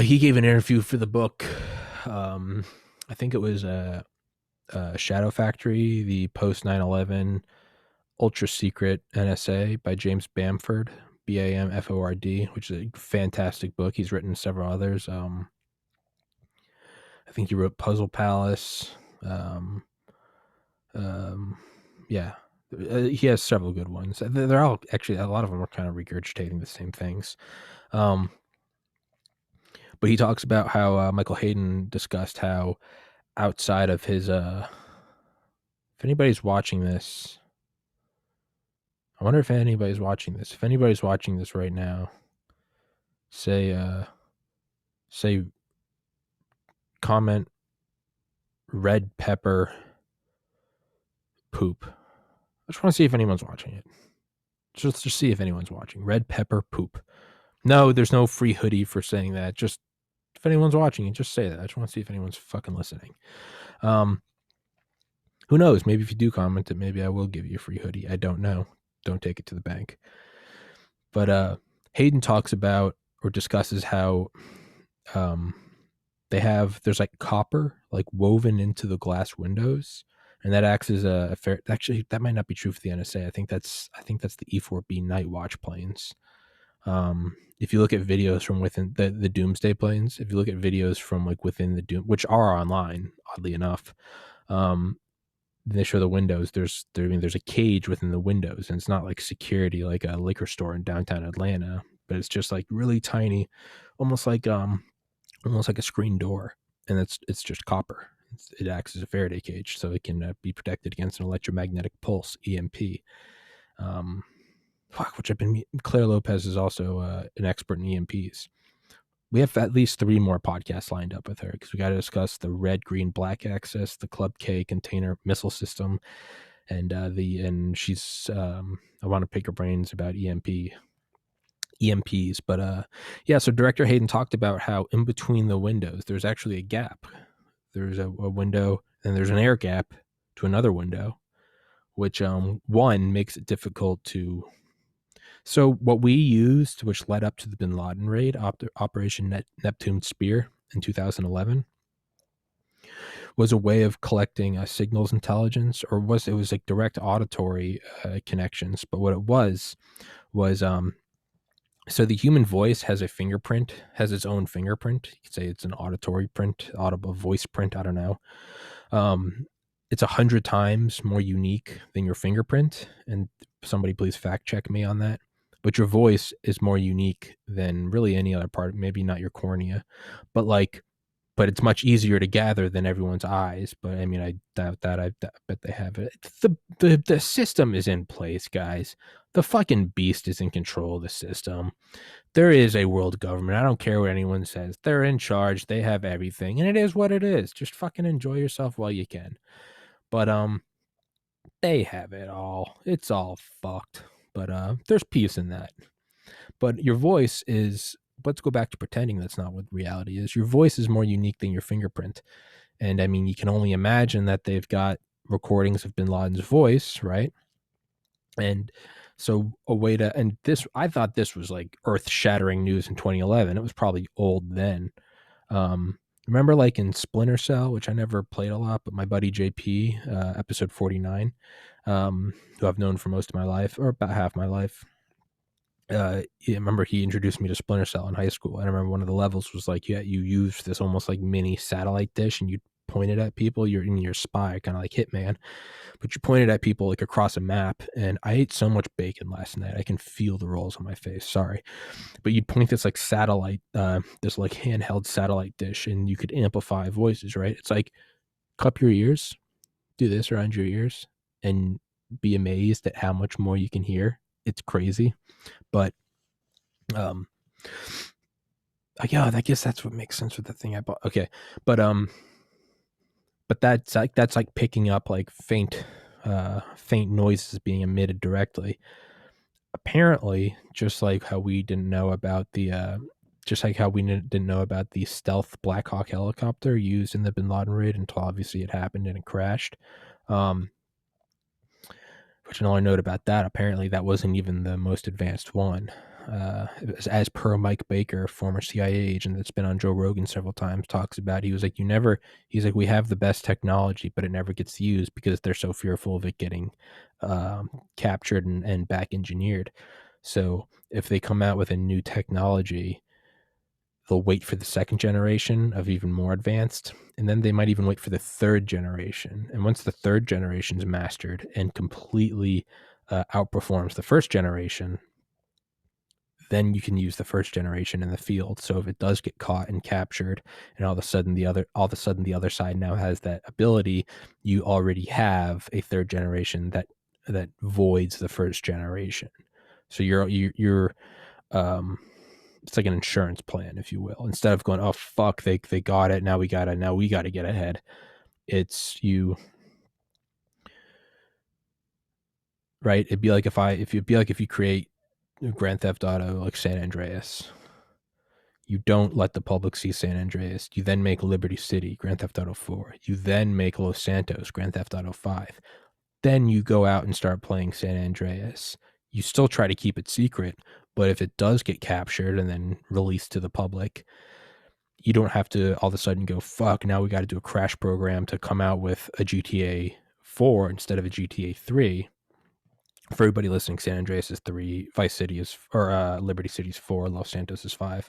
He gave an interview for the book. I think it was Shadow Factory, the post 9/11 ultra secret NSA by James Bamford, Bamford, which is a fantastic book. He's written several others. I think he wrote Puzzle Palace. Yeah, he has several good ones. They're all actually, a lot of them are kind of regurgitating the same things. But he talks about how Michael Hayden discussed how outside of his, if anybody's watching this, I wonder if anybody's watching this. If anybody's watching this right now, say comment red pepper poop. I just want to see if anyone's watching it. Just to see if anyone's watching. Red pepper poop. No, there's no free hoodie for saying that. Just if anyone's watching it, just say that. I just want to see if anyone's fucking listening. Who knows? Maybe if you do comment it, maybe I will give you a free hoodie. I don't know. Don't take it to the bank. But Hayden talks about or discusses how there's like copper like woven into the glass windows, and that acts as a fair. Actually, that might not be true for the NSA. I think that's the E-4B Nightwatch planes. If you look at videos from within the Doomsday planes, if you look at videos from like within the Doom, which are online, oddly enough, they show the windows. There's a cage within the windows, and it's not like security like a liquor store in downtown Atlanta, but it's just like really tiny, almost like a screen door, and it's just copper. It acts as a Faraday cage, so it can be protected against an electromagnetic pulse (EMP). Claire Lopez is also an expert in EMPs. We have at least 3 more podcasts lined up with her because we got to discuss the red, green, black axis, the Club K container missile system, and she's I want to pick her brains about EMPs. But yeah, so Director Hayden talked about how in between the windows there's actually a gap. There's a window, and there's an air gap to another window, which one makes it difficult to. So what we used, which led up to the Bin Laden raid, Operation Neptune Spear in 2011, was a way of collecting signals intelligence, or it was like direct auditory connections. But what it was so the human voice has its own fingerprint. You could say it's an auditory print, audible voice print. I don't know. It's 100 times more unique than your fingerprint. And somebody please fact check me on that. But your voice is more unique than really any other part. Maybe not your cornea, but it's much easier to gather than everyone's eyes. But I mean, I doubt that. I bet they have it. The system is in place, guys. The fucking beast is in control of the system. There is a world government. I don't care what anyone says. They're in charge. They have everything, and it is what it is. Just fucking enjoy yourself while you can. But they have it all. It's all fucked. But there's peace in that. But your voice is. Let's go back to pretending that's not what reality is. Your voice is more unique than your fingerprint. And I mean, you can only imagine that they've got recordings of Bin Laden's voice, right? And so I thought this was like earth-shattering news in 2011. It was probably old then. Remember like in Splinter Cell, which I never played a lot, but my buddy JP, episode 49, who I've known for most of my life, or about half my life, remember he introduced me to Splinter Cell in high school. And I remember one of the levels was like, you used this almost like mini satellite dish, and you pointed at people. You're in your spy, kind of like Hitman, but you pointed at people like across a map. And I ate so much bacon last night, I can feel the rolls on my face. Sorry, but you'd point this like satellite, this like handheld satellite dish, and you could amplify voices. Right? It's like cup your ears, do this around your ears, and be amazed at how much more you can hear. It's crazy. But yeah, I guess that's what makes sense with the thing I bought. Okay, but that's like picking up like faint noises being emitted directly. Apparently, just like how we didn't know about the didn't know about the stealth Black Hawk helicopter used in the Bin Laden raid until obviously it happened and it crashed. Which another note about that, apparently that wasn't even the most advanced one. As per Mike Baker, former CIA agent that's been on Joe Rogan several times, talks about, he was like, we have the best technology, but it never gets used because they're so fearful of it getting captured and back engineered. So if they come out with a new technology, they'll wait for the second generation of even more advanced, and then they might even wait for the third generation. And once the third generation is mastered and completely outperforms the first generation, then you can use the first generation in the field. So if it does get caught and captured, and all of a sudden the other side now has that ability, you already have a third generation that voids the first generation. So you're it's like an insurance plan, if you will. Instead of going, oh fuck, they got it, now we gotta get ahead. It's you, right? It'd be like if you create Grand Theft Auto like San Andreas. You don't let the public see San Andreas. You then make Liberty City, Grand Theft Auto 4. You then make Los Santos, Grand Theft Auto 5. Then you go out and start playing San Andreas. You still try to keep it secret, but if it does get captured and then released to the public, you don't have to all of a sudden go, fuck, now we got to do a crash program to come out with a GTA 4 instead of a GTA 3. For everybody listening, San Andreas is 3, Vice City is, or Liberty City is 4, Los Santos is 5.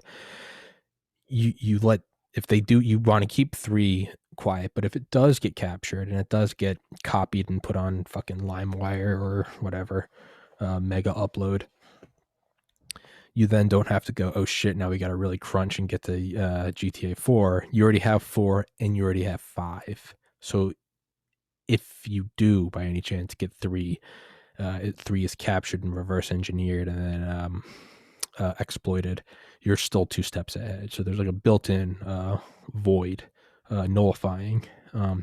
You let, if they do, you want to keep 3 quiet, but if it does get captured and it does get copied and put on fucking LimeWire or whatever, mega upload, you then don't have to go, oh shit, now we got to really crunch and get to GTA 4. You already have 4 and you already have 5. So if you do by any chance get 3, 3 is captured and reverse engineered and then exploited, you're still 2 steps ahead. So there's like a built-in void, nullifying.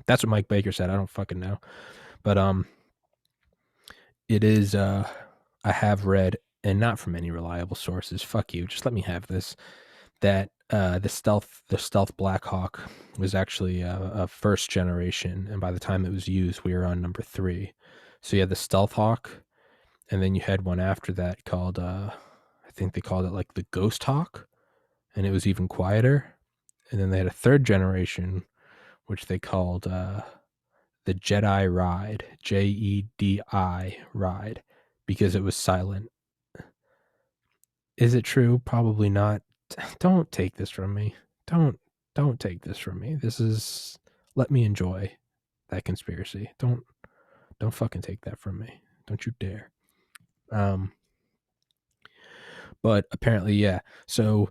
That's what Mike Baker said. I don't fucking know. But it is, I have read, and not from any reliable sources, fuck you, just let me have this, that the stealth Black Hawk was actually a first generation, and by the time it was used, we were on number 3. So you had the Stealth Hawk, and then you had one after that called, I think they called it like the Ghost Hawk, and it was even quieter. And then they had a third generation, which they called the Jedi Ride, Jedi Ride, because it was silent. Is it true? Probably not. Don't take this from me. Don't take this from me. This is, let me enjoy that conspiracy. Don't fucking take that from me. Don't you dare. But apparently, yeah. So,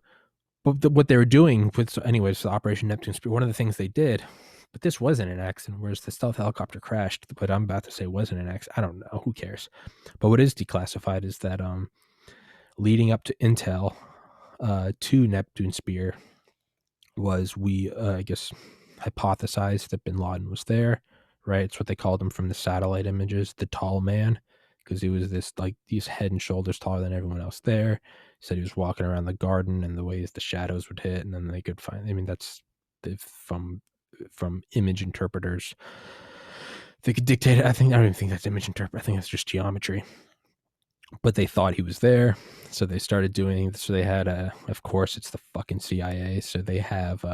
but what they were doing with, so anyways, the Operation Neptune Spear, one of the things they did, but this wasn't an accident, whereas the stealth helicopter crashed. What I'm about to say wasn't an accident. I don't know. Who cares? But what is declassified is that leading up to intel to Neptune Spear was, we, I guess, hypothesized that Bin Laden was there, right? It's what they called him from the satellite images, the tall man, because he was this, like, he's head and shoulders taller than everyone else there. He said he was walking around the garden and the ways the shadows would hit, and then they could find, I mean, that's from image interpreters. They could dictate it. I don't even think that's image interpret. I think that's just geometry. But they thought he was there, so they started doing. So they had of course, it's the fucking CIA. So they have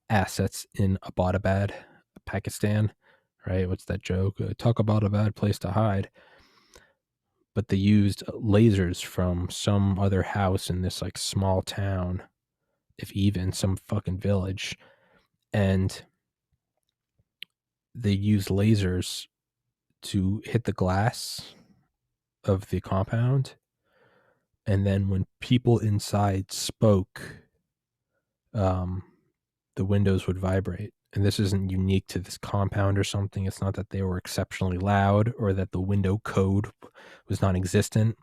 assets in Abbottabad, Pakistan, right? What's that joke? Talk about a bad place to hide. But they used lasers from some other house in this like small town, if even some fucking village, and they used lasers to hit the glass of the compound, and then when people inside spoke, the windows would vibrate. And this isn't unique to this compound or something. It's not that they were exceptionally loud or that the window code was non-existent.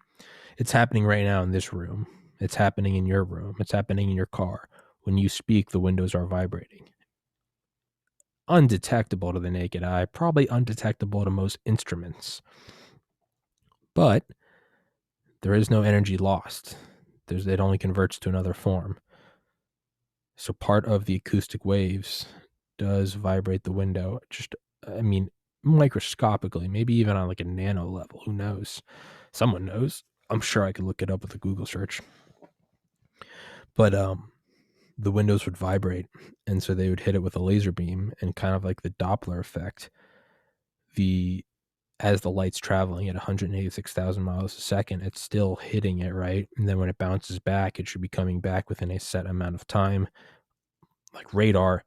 It's happening right now in this room. It's happening in your room. It's happening in your car. When you speak, the windows are vibrating. Undetectable to the naked eye, probably undetectable to most instruments. But there is no energy lost. It only converts to another form. So part of the acoustic waves does vibrate the window. Just, I mean, microscopically, maybe even on like a nano level. Who knows? Someone knows. I'm sure I could look it up with a Google search. But the windows would vibrate, and so they would hit it with a laser beam, and kind of like the Doppler effect, as the light's traveling at 186,000 miles a second, it's still hitting it, right? And then when it bounces back, it should be coming back within a set amount of time. Like radar,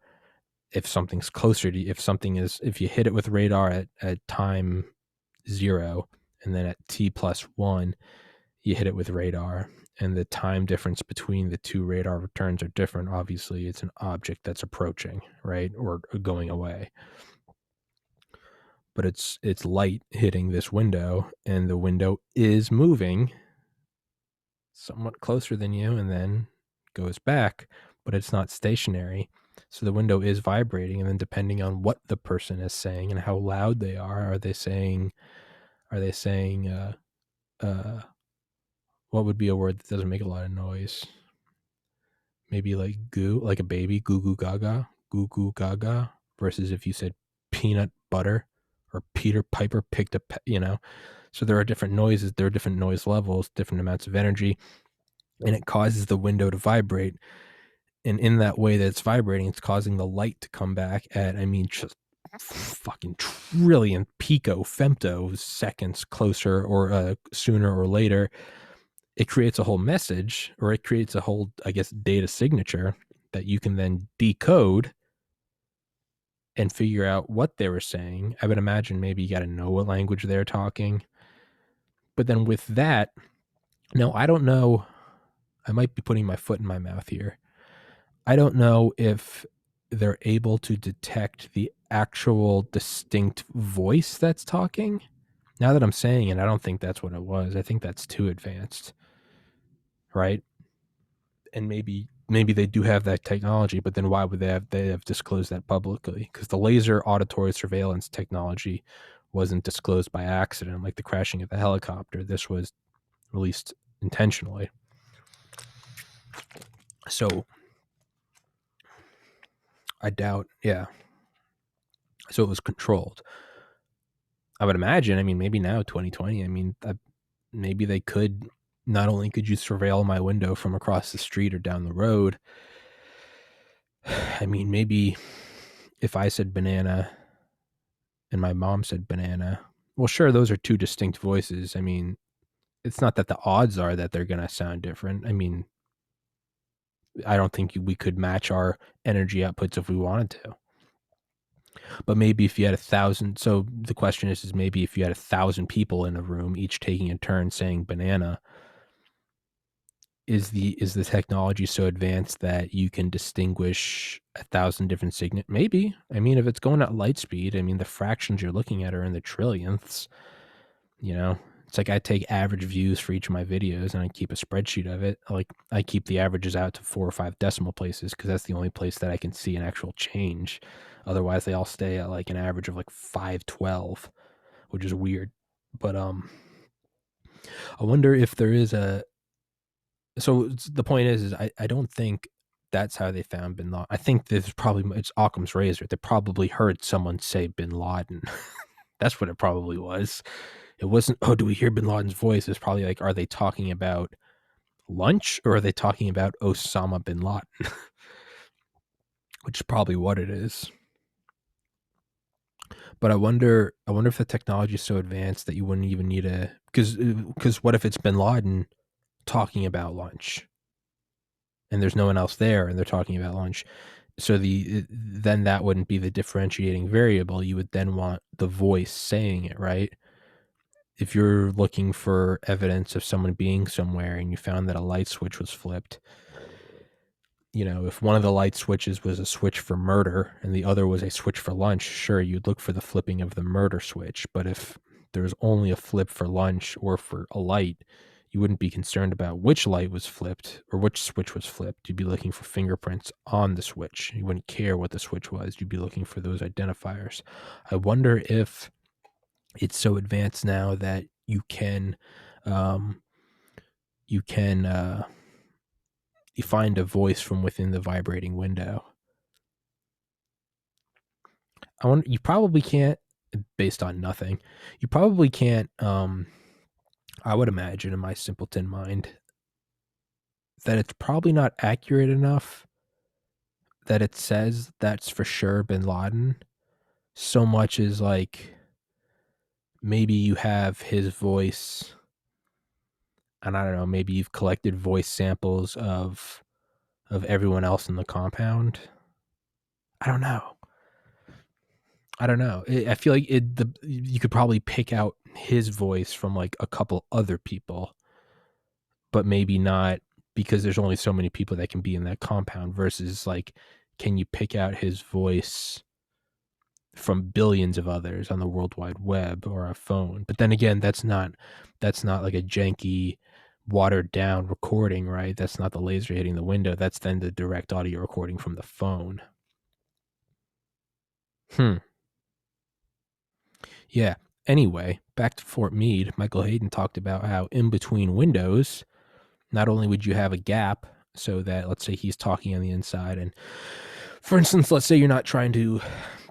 if something's closer to, if you hit it with radar at time 0, and then at t+1, you hit it with radar, and the time difference between the two radar returns are different. Obviously, it's an object that's approaching, right? Or going away. But it's light hitting this window, and the window is moving somewhat closer than you and then goes back, but it's not stationary. So the window is vibrating, and then depending on what the person is saying and how loud they are they saying what would be a word that doesn't make a lot of noise? Maybe like goo, like a baby, goo goo gaga, versus if you said peanut butter or Peter Piper picked up, So there are different noises, there are different noise levels, different amounts of energy, and it causes the window to vibrate. And in that way that it's vibrating, it's causing the light to come back at, just fucking trillion femto seconds closer or sooner or later. It creates a whole message, or it creates a whole, data signature that you can then decode and figure out what they were saying. I would imagine maybe you got to know what language they're talking. But then with that, now I don't know, I might be putting my foot in my mouth here. I don't know if they're able to detect the actual distinct voice that's talking. Now that I'm saying it, I don't think that's what it was. I think that's too advanced, right? And maybe they do have that technology, but then why would they have disclosed that publicly? Because the laser auditory surveillance technology wasn't disclosed by accident, like the crashing of the helicopter. This was released intentionally. So I doubt, yeah. So it was controlled. I would imagine, maybe now, 2020, maybe they could, not only could you surveil my window from across the street or down the road, maybe if I said banana and my mom said banana, well, sure, those are two distinct voices. It's not that the odds are that they're going to sound different. I don't think we could match our energy outputs if we wanted to. But maybe if you had 1,000, so the question is maybe if you had 1,000 people in a room, each taking a turn saying banana, is the technology so advanced that you can distinguish 1,000 different signals? Maybe. If it's going at light speed, the fractions you're looking at are in the trillionths. It's like I take average views for each of my videos and I keep a spreadsheet of it. Like I keep the averages out to 4 or 5 decimal places because that's the only place that I can see an actual change. Otherwise, they all stay at like an average of like 512, which is weird. But I wonder if there is a. So the point is I don't think that's how they found Bin Laden. I think it's Occam's razor. They probably heard someone say Bin Laden. That's what it probably was. It wasn't, oh, do we hear Bin Laden's voice? It's probably like, are they talking about lunch or are they talking about Osama Bin Laden? Which is probably what it is. But I wonder if the technology is so advanced that you wouldn't even need because what if it's Bin Laden talking about lunch and there's no one else there and they're talking about lunch? So then that wouldn't be the differentiating variable. You would then want the voice saying it, right? If you're looking for evidence of someone being somewhere and you found that a light switch was flipped, if one of the light switches was a switch for murder and the other was a switch for lunch, sure, you'd look for the flipping of the murder switch. But if there's only a flip for lunch or for a light, You wouldn't be concerned about which light was flipped or which switch was flipped. You'd be looking for fingerprints on the switch. You wouldn't care what the switch was. You'd be looking for those identifiers. I wonder if it's so advanced now that you can you find a voice from within the vibrating window. You probably can't, based on nothing. You probably can't. I would imagine, in my simpleton mind, that it's probably not accurate enough that it says that's for sure bin Laden, so much as like maybe you have his voice, and I don't know, maybe you've collected voice samples of everyone else in the compound. I don't know. I feel like you could probably pick out his voice from like a couple other people, but maybe not, because there's only so many people that can be in that compound, versus like, can you pick out his voice from billions of others on the World Wide Web or a phone? But then again, that's not like a janky, watered down recording, right? That's not the laser hitting the window. That's then the direct audio recording from the phone. Yeah. Anyway, back to Fort Meade. Michael Hayden talked about how in between windows, not only would you have a gap so that, let's say he's talking on the inside, and for instance, let's say you're not trying to,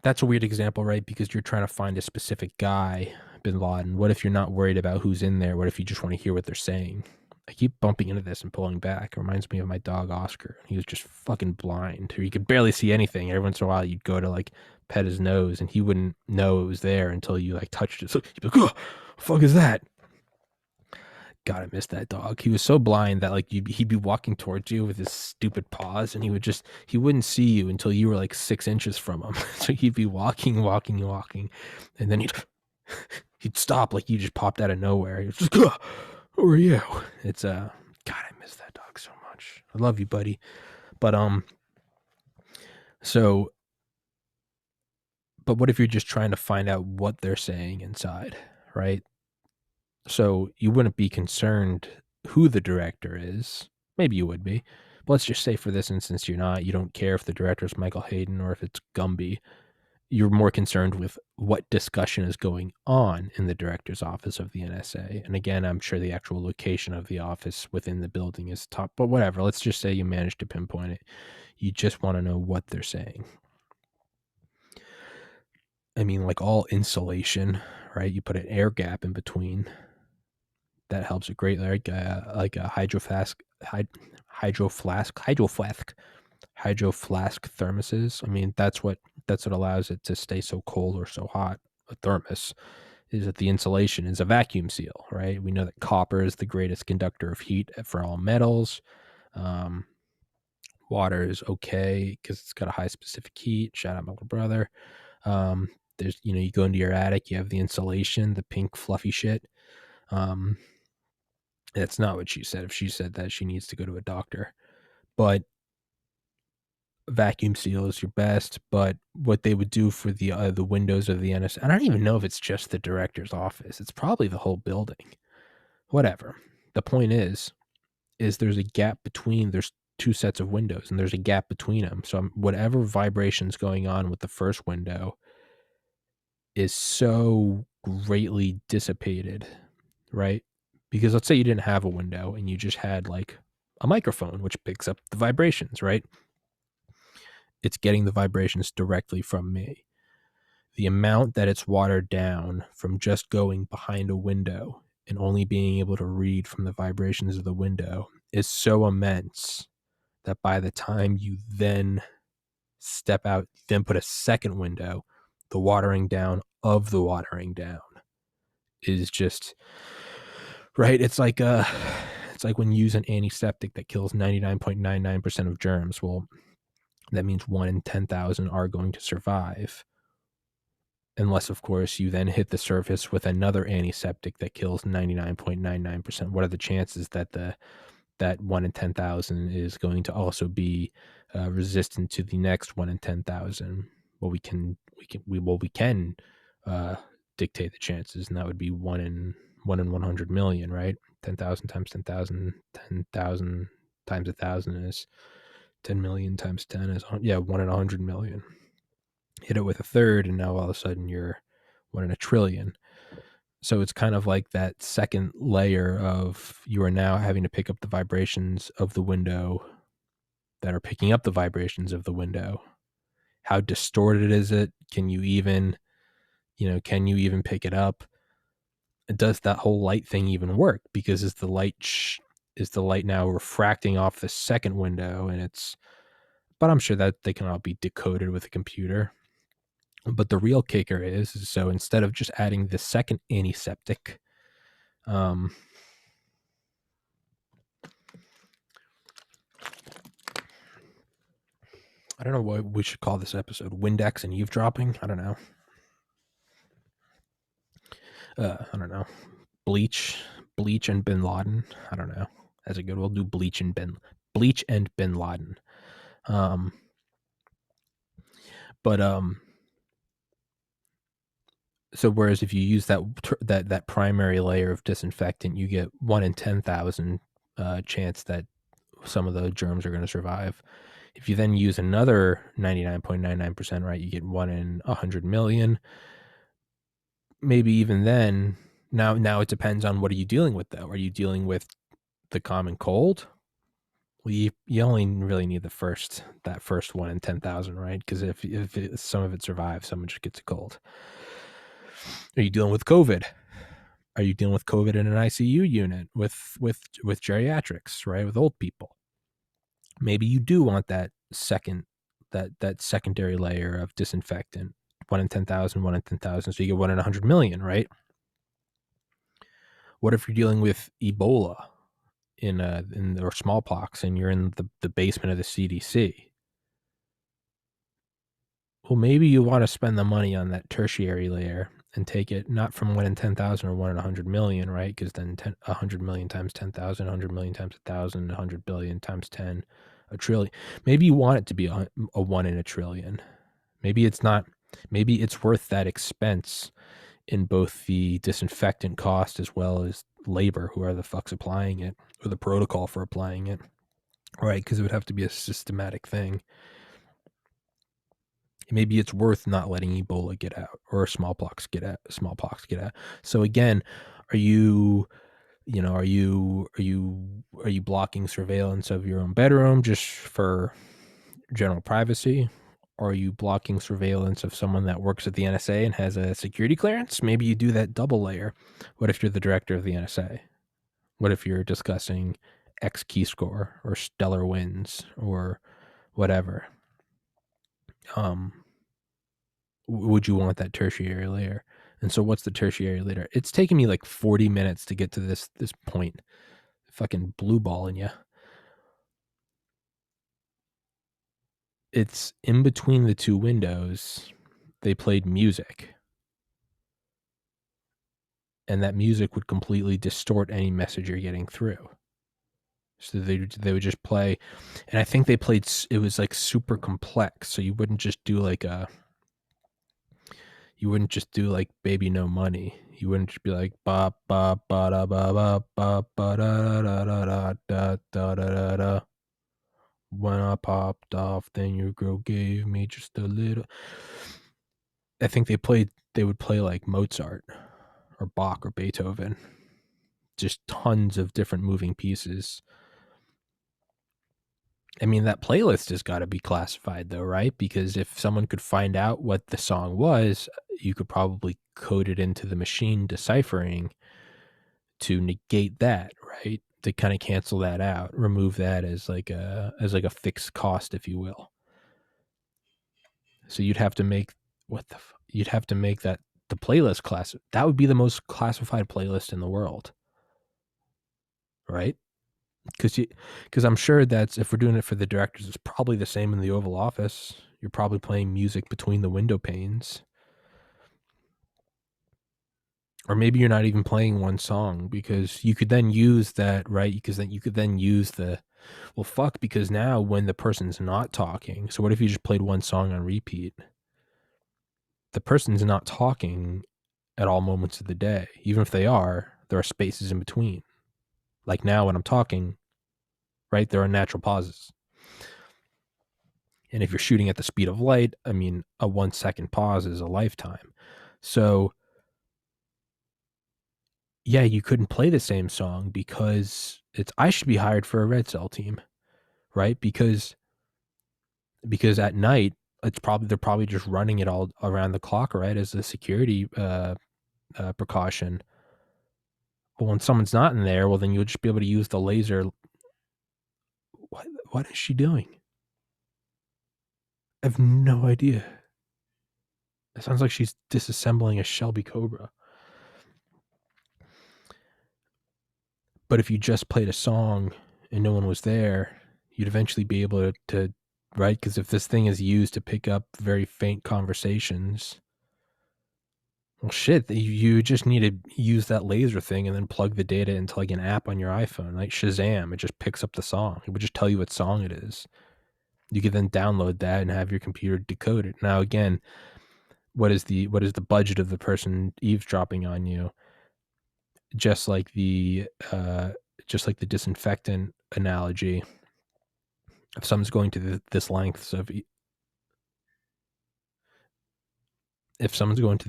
that's a weird example, right? Because you're trying to find a specific guy, bin Laden. What if you're not worried about who's in there? What if you just want to hear what they're saying? I keep bumping into this and pulling back. It reminds me of my dog, Oscar. He was just fucking blind, or you could barely see anything. Every once in a while, you'd go to like pet his nose, and he wouldn't know it was there until you like touched it. So you'd be like, "Oh, what the fuck is that?" God, I miss that dog. He was so blind that like he'd be walking towards you with his stupid paws, and he wouldn't see you until you were like 6 inches from him. So he'd be walking, and then he'd stop like you just popped out of nowhere. He was just, who are you? It's God, I miss that dog so much. I love you, buddy. But but what if you're just trying to find out what they're saying inside, right? So you wouldn't be concerned who the director is. Maybe you would be. But let's just say for this instance, you're not. You don't care if the director is Michael Hayden or if it's Gumby. You're more concerned with what discussion is going on in the director's office of the NSA. And again, I'm sure the actual location of the office within the building is top, but whatever. Let's just say you managed to pinpoint it. You just want to know what they're saying. I mean, like all insulation, right? You put an air gap in between. That helps a great, like a hydro flask thermoses. I mean, that's what allows it to stay so cold or so hot. A thermos is that the insulation is a vacuum seal, right? We know that copper is the greatest conductor of heat for all metals. Water is okay because it's got a high specific heat. Shout out my little brother. There's, you go into your attic, you have the insulation, the pink fluffy shit. That's not what she said. If she said that, she needs to go to a doctor. But vacuum seal is your best. But what they would do for the windows of the NSA, I don't even know if it's just the director's office. It's probably the whole building. Whatever. The point is there's a gap between, there's two sets of windows, and there's a gap between them. So whatever vibration's going on with the first window is so greatly dissipated, right? Because let's say you didn't have a window and you just had like a microphone, which picks up the vibrations, right? It's getting the vibrations directly from me. The amount that it's watered down from just going behind a window and only being able to read from the vibrations of the window is so immense that by the time you then step out, then put a second window, the watering down of the watering down is just right. It's like when you use an antiseptic that kills 99.99% of germs. Well, that means 1 in 10,000 are going to survive, unless of course you then hit the surface with another antiseptic that kills 99.99%. What are the chances that that 1 in 10,000 is going to also be resistant to the next 1 in 10,000? Well, we can dictate the chances, and that would be 1 in 100 million, right? 10,000 times 10,000, 10,000 times 1,000 is 10 million times 10 is 1 in 100 million. Hit it with a third, and now all of a sudden you're 1 in a trillion. So it's kind of like that second layer of you are now having to pick up the vibrations of the window that are picking up the vibrations of the window. How distorted is it? Can you even pick it up? Does that whole light thing even work? Because is the light now refracting off the second window, but I'm sure that they can all be decoded with a computer. But the real kicker is so instead of just adding the second antiseptic, I don't know what we should call this episode. Windex and eavesdropping? I don't know. I don't know. Bleach and Bin Laden. I don't know. That's a good. We'll do Bleach and Bin Laden. So whereas if you use that primary layer of disinfectant, you get 1 in 10,000 chance that some of the germs are going to survive. If you then use another 99.99%, right, you get 1 in 100 million. Maybe even then, now it depends on what are you dealing with, though. Are you dealing with the common cold? Well, you only really need that first 1 in 10,000, right? Because if some of it survives, someone just gets a cold. Are you dealing with COVID? Are you dealing with COVID in an ICU unit with geriatrics, right? With old people? Maybe you do want that secondary layer of disinfectant, 1 in 10,000, 1 in 10,000, so you get 1 in 100 million, right? What if you're dealing with Ebola or smallpox, and you're in the basement of the CDC? Well, maybe you want to spend the money on that tertiary layer and take it not from 1 in 10,000 or 1 in 100 million, right? Because then 100 million times 10,000, 100 million times 1,000, 100 billion times 10, a trillion. Maybe you want it to be a 1 in a trillion. Maybe it's not. Maybe it's worth that expense in both the disinfectant cost as well as labor, whoever the fuck's applying it, or the protocol for applying it, right? Because it would have to be a systematic thing. Maybe it's worth not letting Ebola get out or smallpox get out. So again, are you blocking surveillance of your own bedroom just for general privacy? Or are you blocking surveillance of someone that works at the NSA and has a security clearance? Maybe you do that double layer. What if you're the director of the NSA? What if you're discussing X key score or stellar winds or whatever? Would you want that tertiary layer? And so what's the tertiary layer? It's taken me like 40 minutes to get to this point. Fucking blue balling you. It's in between the two windows. They played music. And that music would completely distort any message you're getting through. So they would just play. And I think they played, it was like super complex. So you wouldn't just do like Baby No Money. You wouldn't just be like ba ba ba da ba ba ba ba da da da da da da da da. When I popped off, then your girl gave me just a little. I think they would play like Mozart or Bach or Beethoven. Just tons of different moving pieces. I mean, that playlist has got to be classified though, right? Because if someone could find out what the song was, you could probably code it into the machine deciphering to negate that, right? To kind of cancel that out, remove that as like a fixed cost, if you will. So you'd have to make you'd have to make that the playlist class. That would be the most classified playlist in the world, right? Because I'm sure that's, if we're doing it for the directors, it's probably the same in the Oval Office. You're probably playing music between the window panes. Or maybe you're not even playing one song, because you could then use that, right? Because then you could then use because now when the person's not talking, so what if you just played one song on repeat? The person's not talking at all moments of the day. Even if they are, there are spaces in between. Like now when I'm talking, right, there are natural pauses. And if you're shooting at the speed of light, I mean, a 1 second pause is a lifetime. So, yeah, you couldn't play the same song because I should be hired for a red cell team, right? Because at night, they're probably just running it all around the clock, right, as a security precaution. But when someone's not in there, well, then you'll just be able to use the laser. What is she doing? I have no idea. It sounds like she's disassembling a Shelby Cobra. But if you just played a song and no one was there, you'd eventually be able to right? Because if this thing is used to pick up very faint conversations, well, shit, you just need to use that laser thing and then plug the data into like an app on your iPhone, like Shazam. It just picks up the song. It would just tell you what song it is. You could then download that and have your computer decode it. Now, again, what is the budget of the person eavesdropping on you? Just like the disinfectant analogy, if someone's going to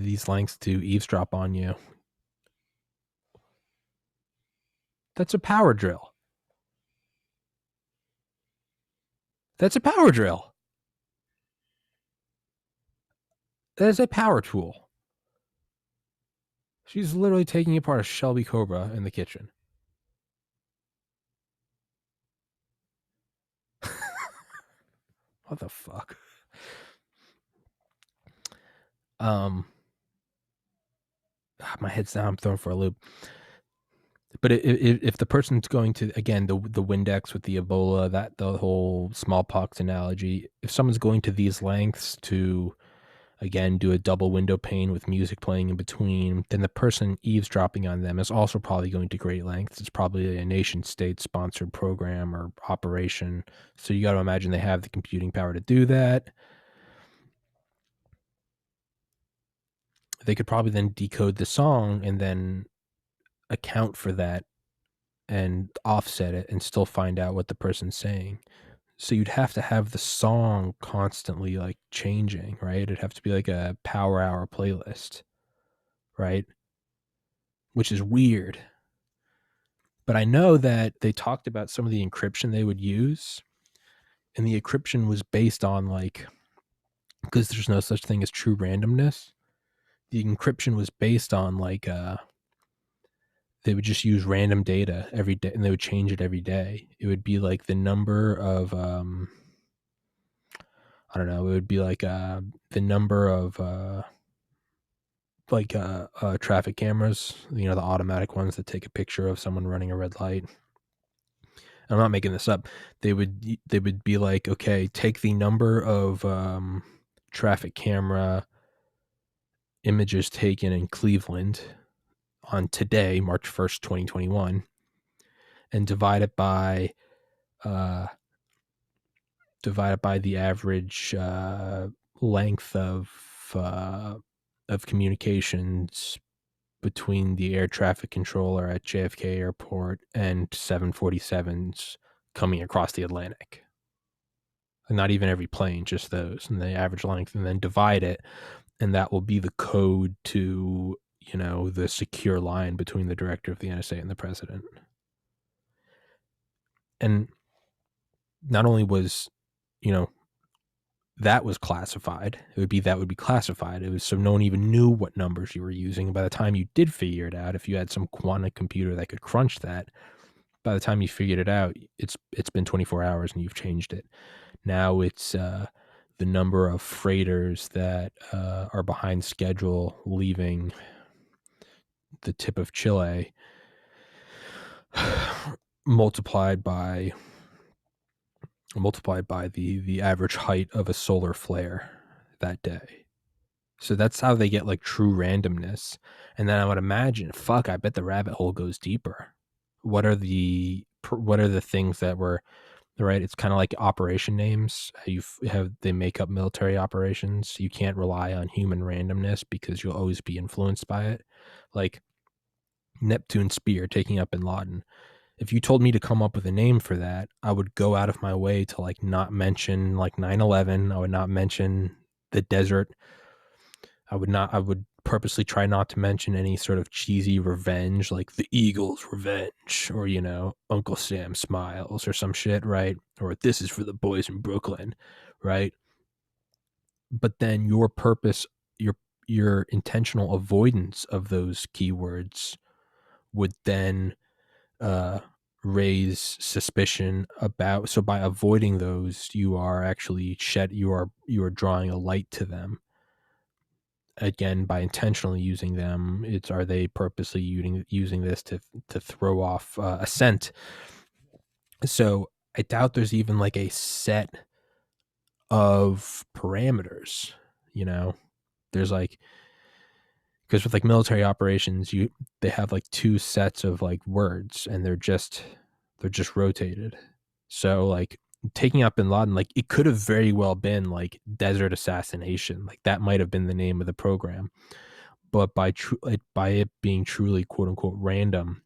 these lengths to eavesdrop on you, that's a power drill. That's a power drill. That is a power tool. She's literally taking apart a Shelby Cobra in the kitchen. What the fuck? My head's down. I'm thrown for a loop. But if the person's going to, again, the Windex with the Ebola, that the whole smallpox analogy, if someone's going to these lengths to, again, do a double window pane with music playing in between, then the person eavesdropping on them is also probably going to great lengths. It's probably a nation state sponsored program or operation. So you got to imagine they have the computing power to do that. They could probably then decode the song and then account for that and offset it and still find out what the person's saying. So you'd have to have the song constantly like changing, right? It'd have to be like a power hour playlist, right? Which is weird. But I know that they talked about some of the encryption they would use, and the encryption was based on like, because there's no such thing as true randomness. The encryption was based on like they would just use random data every day and they would change it every day. It would be like the number of I don't know, it would be like the number of traffic cameras, the automatic ones that take a picture of someone running a red light. I'm not making this up. They would be like, okay, take the number of traffic camera images taken in Cleveland on today, March 1st, 2021, and divide it by the average length of communications between the air traffic controller at JFK Airport and 747s coming across the Atlantic. And not even every plane, just those, and the average length, and then divide it, and that will be the code to, the secure line between the director of the NSA and the president. And not only was, that was classified, that would be classified. It was so no one even knew what numbers you were using. And by the time you did figure it out, if you had some quantum computer that could crunch that, by the time you figured it out, it's been 24 hours and you've changed it. Now it's the number of freighters that are behind schedule leaving the tip of Chile multiplied by the average height of a solar flare that day. So that's how they get like true randomness. And then I would imagine, I bet the rabbit hole goes deeper. What are the things that were right? It's kind of like operation names. They make up military operations. You can't rely on human randomness because you'll always be influenced by it. Like Neptune Spear taking up Bin Laden. If you told me to come up with a name for that, I would go out of my way to like not mention like 9/11. I would not mention the desert. I would purposely try not to mention any sort of cheesy revenge, like the Eagles revenge, or, you know, Uncle Sam smiles or some shit, right? Or this is for the boys in Brooklyn, right? But then your purpose, your intentional avoidance of those keywords would then uh, raise suspicion about. So by avoiding those, you are actually you are drawing a light to them. Again, by intentionally using them, it's are they purposely using this to throw off a scent. So I doubt there's even like a set of parameters. You know, there's like, because with like military operations, they have like two sets of like words, and they're just rotated. So like taking out bin Laden, like it could have very well been like desert assassination, like that might have been the name of the program. But by it being truly quote unquote random,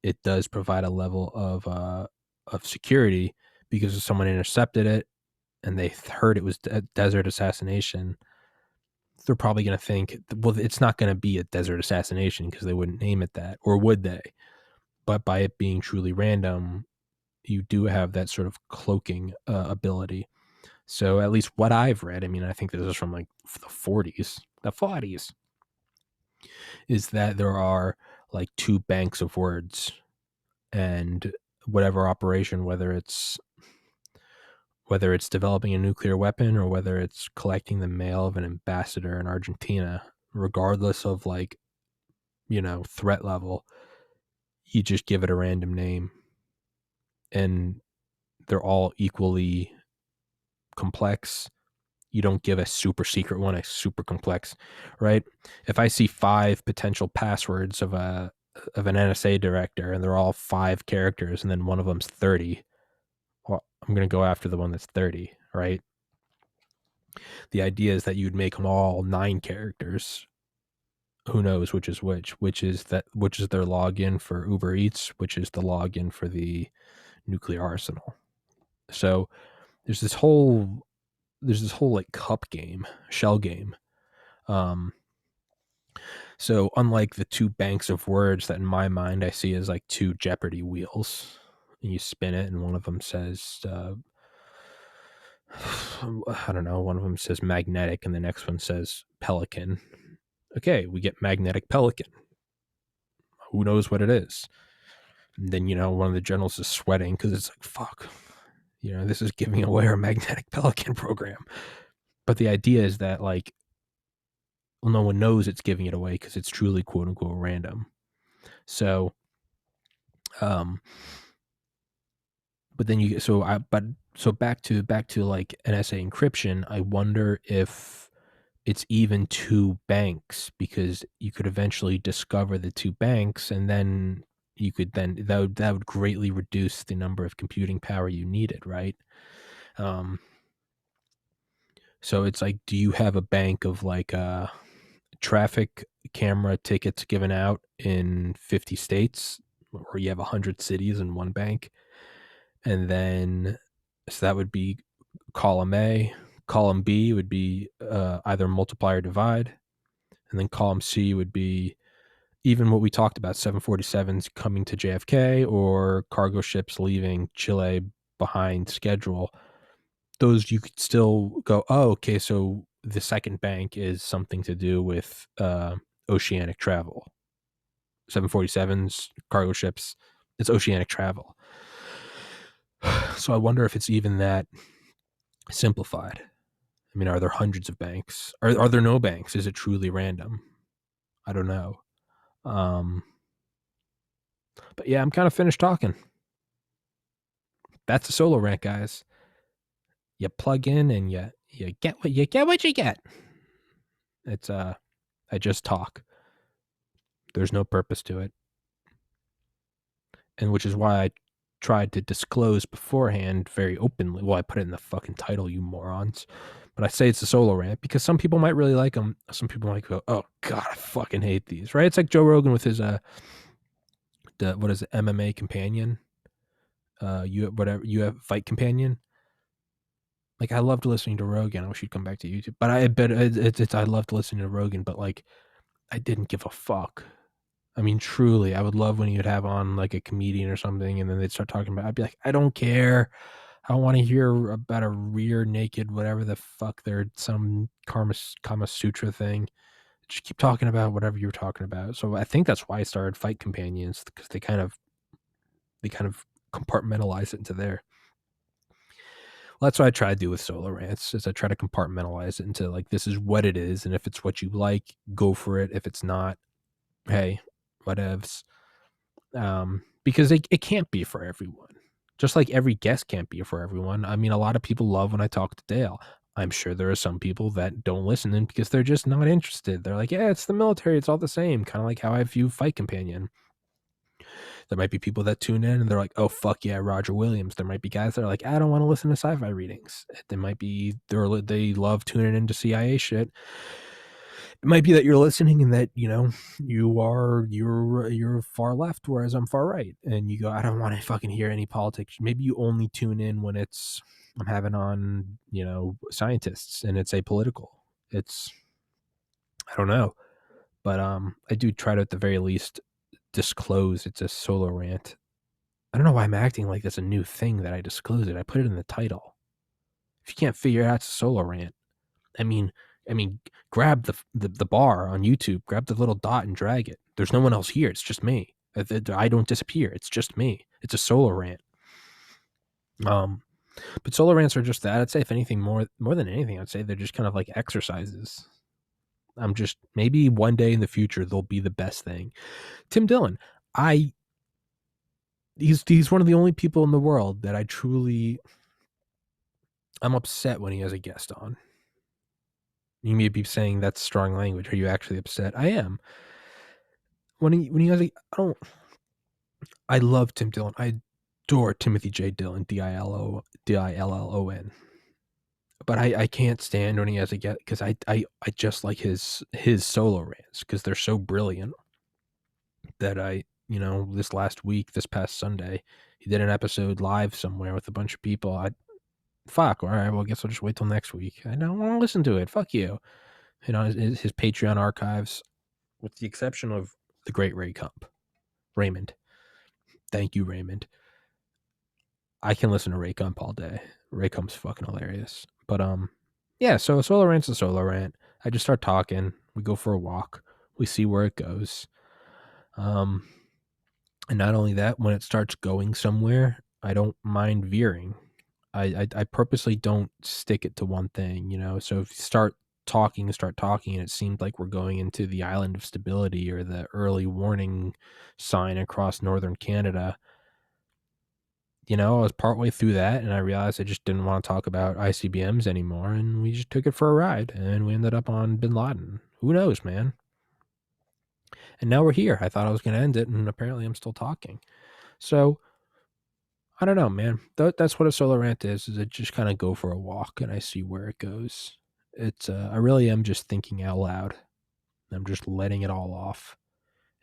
it does provide a level of security, because if someone intercepted it and they heard it was desert assassination, they're probably going to think, well, it's not going to be a desert assassination because they wouldn't name it that, or would they? But by it being truly random, you do have that sort of cloaking ability. So at least what I've read, I mean, I think this is from like the 40s, is that there are like two banks of words, and whatever operation, whether it's developing a nuclear weapon or whether it's collecting the mail of an ambassador in Argentina, regardless of like, you know, threat level, you just give it a random name, and they're all equally complex. You don't give a super secret one a super complex, right? If I see 5 potential passwords of an NSA director and they're all 5 characters and then one of them's 30, well, I'm going to go after the one that's 30, right? The idea is that you'd make them all 9 characters. Who knows which is which is their login for Uber Eats, which is the login for the nuclear arsenal. So there's this whole like cup game, shell game. So unlike the two banks of words that in my mind I see as like two Jeopardy wheels, and you spin it and one of them says I don't know, one of them says magnetic and the next one says pelican. Okay, we get magnetic pelican. Who knows what it is? And then, you know, one of the generals is sweating because it's like, fuck, you know, this is giving away our magnetic pelican program. But the idea is that, like, well, no one knows it's giving it away because it's truly quote unquote random. So, but then back to like NSA encryption. I wonder if it's even two banks, because you could eventually discover the two banks, and then that would greatly reduce the number of computing power you needed, right? So it's like, do you have a bank of like traffic camera tickets given out in 50 states, or you have 100 cities in one bank? And then, so that would be column A. Column B would be either multiply or divide. And then column C would be even what we talked about, 747s coming to JFK or cargo ships leaving Chile behind schedule. Those you could still go, oh, okay, so the second bank is something to do with oceanic travel. 747s, cargo ships, it's oceanic travel. So I wonder if it's even that simplified. I mean, are there hundreds of banks? Are there no banks? Is it truly random? I don't know. But yeah, I'm kind of finished talking. That's a solo rant, guys. You plug in and you get what you get. It's I just talk. There's no purpose to it. And which is why I tried to disclose beforehand very openly. Well, I put it in the fucking title, you morons. But I say it's a solo rant because some people might really like them. Some people might go, oh, God, I fucking hate these, right? It's like Joe Rogan with his what is it, MMA companion, you have Fight Companion. Like I loved listening to Rogan. I wish he'd come back to YouTube, but I loved listening to Rogan, but like I didn't give a fuck. I mean, truly, I would love when you'd have on like a comedian or something, and then they'd start talking about. I'd be like, I don't care. I don't want to hear about a rear naked, whatever the fuck. They're some Kama Sutra thing. Just keep talking about whatever you're talking about. So I think that's why I started Fight Companions, because they kind of compartmentalize it into there. Well, that's what I try to do with solo rants, is I try to compartmentalize it into like, this is what it is, and if it's what you like, go for it. If it's not, hey, whatevs. Because it can't be for everyone. Just like every guest can't be for everyone. I mean, a lot of people love when I talk to Dale. I'm sure there are some people that don't listen in because they're just not interested. They're like, yeah, it's the military. It's all the same. Kind of like how I view Fight Companion. There might be people that tune in and they're like, oh, fuck yeah, Roger Williams. There might be guys that are like, I don't want to listen to sci-fi readings. They might be, they love tuning into CIA shit. It might be that you're listening and that, you know, you're far left, whereas I'm far right. And you go, I don't want to fucking hear any politics. Maybe you only tune in when I'm having on, you know, scientists and it's apolitical. I don't know. But I do try to at the very least disclose it's a solo rant. I don't know why I'm acting like that's a new thing that I disclose it. I put it in the title. If you can't figure out it's a solo rant, I mean, grab the bar on YouTube, grab the little dot and drag it. There's no one else here. It's just me. I don't disappear. It's just me. It's a solo rant. But solo rants are just that. I'd say if anything more than anything, I'd say they're just kind of like exercises. I'm just, maybe one day in the future they'll be the best thing. Tim Dillon, he's one of the only people in the world that I'm upset when he has a guest on. You may be saying that's strong language. Are you actually upset? I am. When he has I love Tim Dillon. I adore Timothy J. Dillon, Dillon. But I can't stand when he has a guest, because I just like his solo rants, because they're so brilliant. That this past Sunday, he did an episode live somewhere with a bunch of people. All right, well, I guess I'll just wait till next week. I don't want to listen to it. Fuck you. You know, his Patreon archives, with the exception of the great Raymond. Thank you, Raymond. I can listen to Ray Kump all day. Ray Kump's fucking hilarious. But yeah, so a solo rant's a solo rant. I just start talking. We go for a walk. We see where it goes. And not only that, when it starts going somewhere, I don't mind veering. I purposely don't stick it to one thing, you know. So if you start talking, and it seemed like we're going into the island of stability or the early warning sign across northern Canada, you know, I was partway through that and I realized I just didn't want to talk about ICBMs anymore, and we just took it for a ride and we ended up on Bin Laden. Who knows, man? And now we're here. I thought I was going to end it, and apparently I'm still talking. So I don't know, man. That's what a solo rant is I just kind of go for a walk and I see where it goes. I really am just thinking out loud. I'm just letting it all off.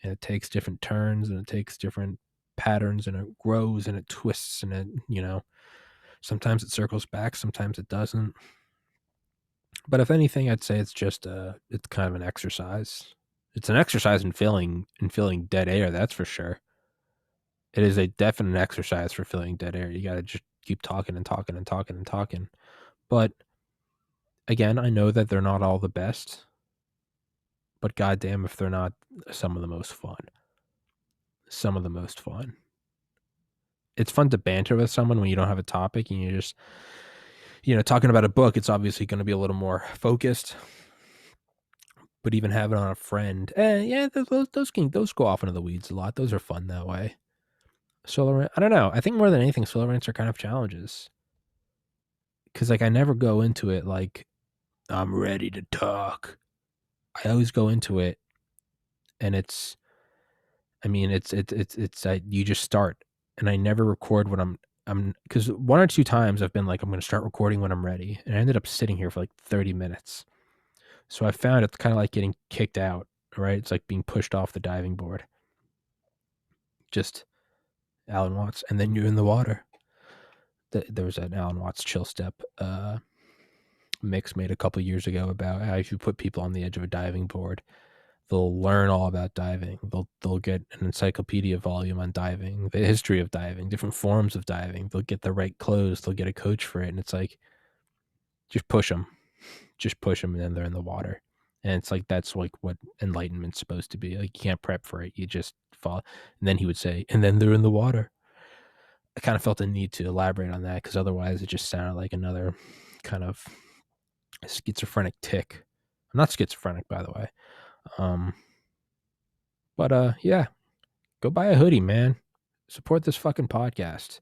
And it takes different turns and it takes different patterns and it grows and it twists and it, you know, sometimes it circles back, sometimes it doesn't. But if anything, I'd say it's kind of an exercise. It's an exercise in filling dead air, that's for sure. It is a definite exercise for filling dead air. You got to just keep talking and talking and talking and talking. But again, I know that they're not all the best, but goddamn if they're not some of the most fun. Some of the most fun. It's fun to banter with someone when you don't have a topic and you're just, you know, talking about a book. It's obviously going to be a little more focused. But even having on a friend, yeah, those go off into the weeds a lot. Those are fun that way. Solo rant, I don't know. I think more than anything, solo rants are kind of challenges. Because like I never go into it like I'm ready to talk. I always go into it, and you just start, and I never record when I'm because one or two times I've been like I'm going to start recording when I'm ready, and I ended up sitting here for like 30 minutes. So I found it's kind of like getting kicked out, right? It's like being pushed off the diving board. just Alan Watts, and then you're in the water. There was an Alan Watts chill step mix made a couple years ago about how if you put people on the edge of a diving board, they'll learn all about diving. They'll get an encyclopedia volume on diving, the history of diving, different forms of diving. They'll get the right clothes. They'll get a coach for it, and it's like, just push them, and then they're in the water. And it's like that's like what enlightenment's supposed to be. Like you can't prep for it. You just fall. And then he would say, and then they're in the water. I kind of felt a need to elaborate on that because otherwise it just sounded like another kind of schizophrenic tick. I'm not schizophrenic, by the way. But yeah, go buy a hoodie, man. Support this fucking podcast.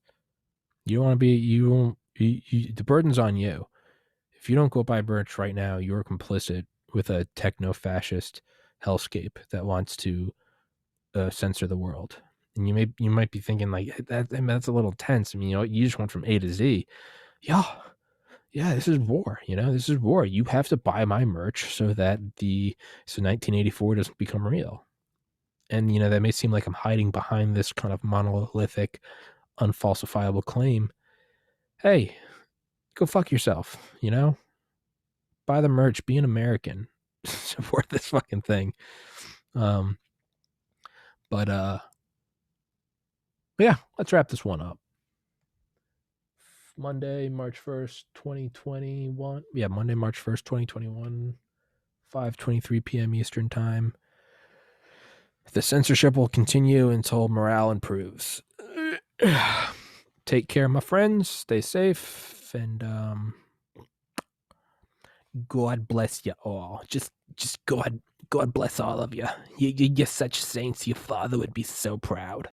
You don't want to be, the burden's on you. If you don't go buy merch right now, you're complicit with a techno-fascist hellscape that wants to censor the world. And you might be thinking like that's a little tense. I mean, you just went from A to Z. Yeah, this is war. This is war. You have to buy my merch so that 1984 doesn't become real. And that may seem like I'm hiding behind this kind of monolithic, unfalsifiable claim. Hey, go fuck yourself. Buy the merch. Be an American. Support this fucking thing. But yeah, let's wrap this one up. Monday, March 1st, 2021. Yeah, Monday, March 1st, 2021, 5:23 p.m. Eastern Time. The censorship will continue until morale improves. Take care, my friends. Stay safe, and God bless you all. Just God bless all of you. You're such saints. Your father would be so proud.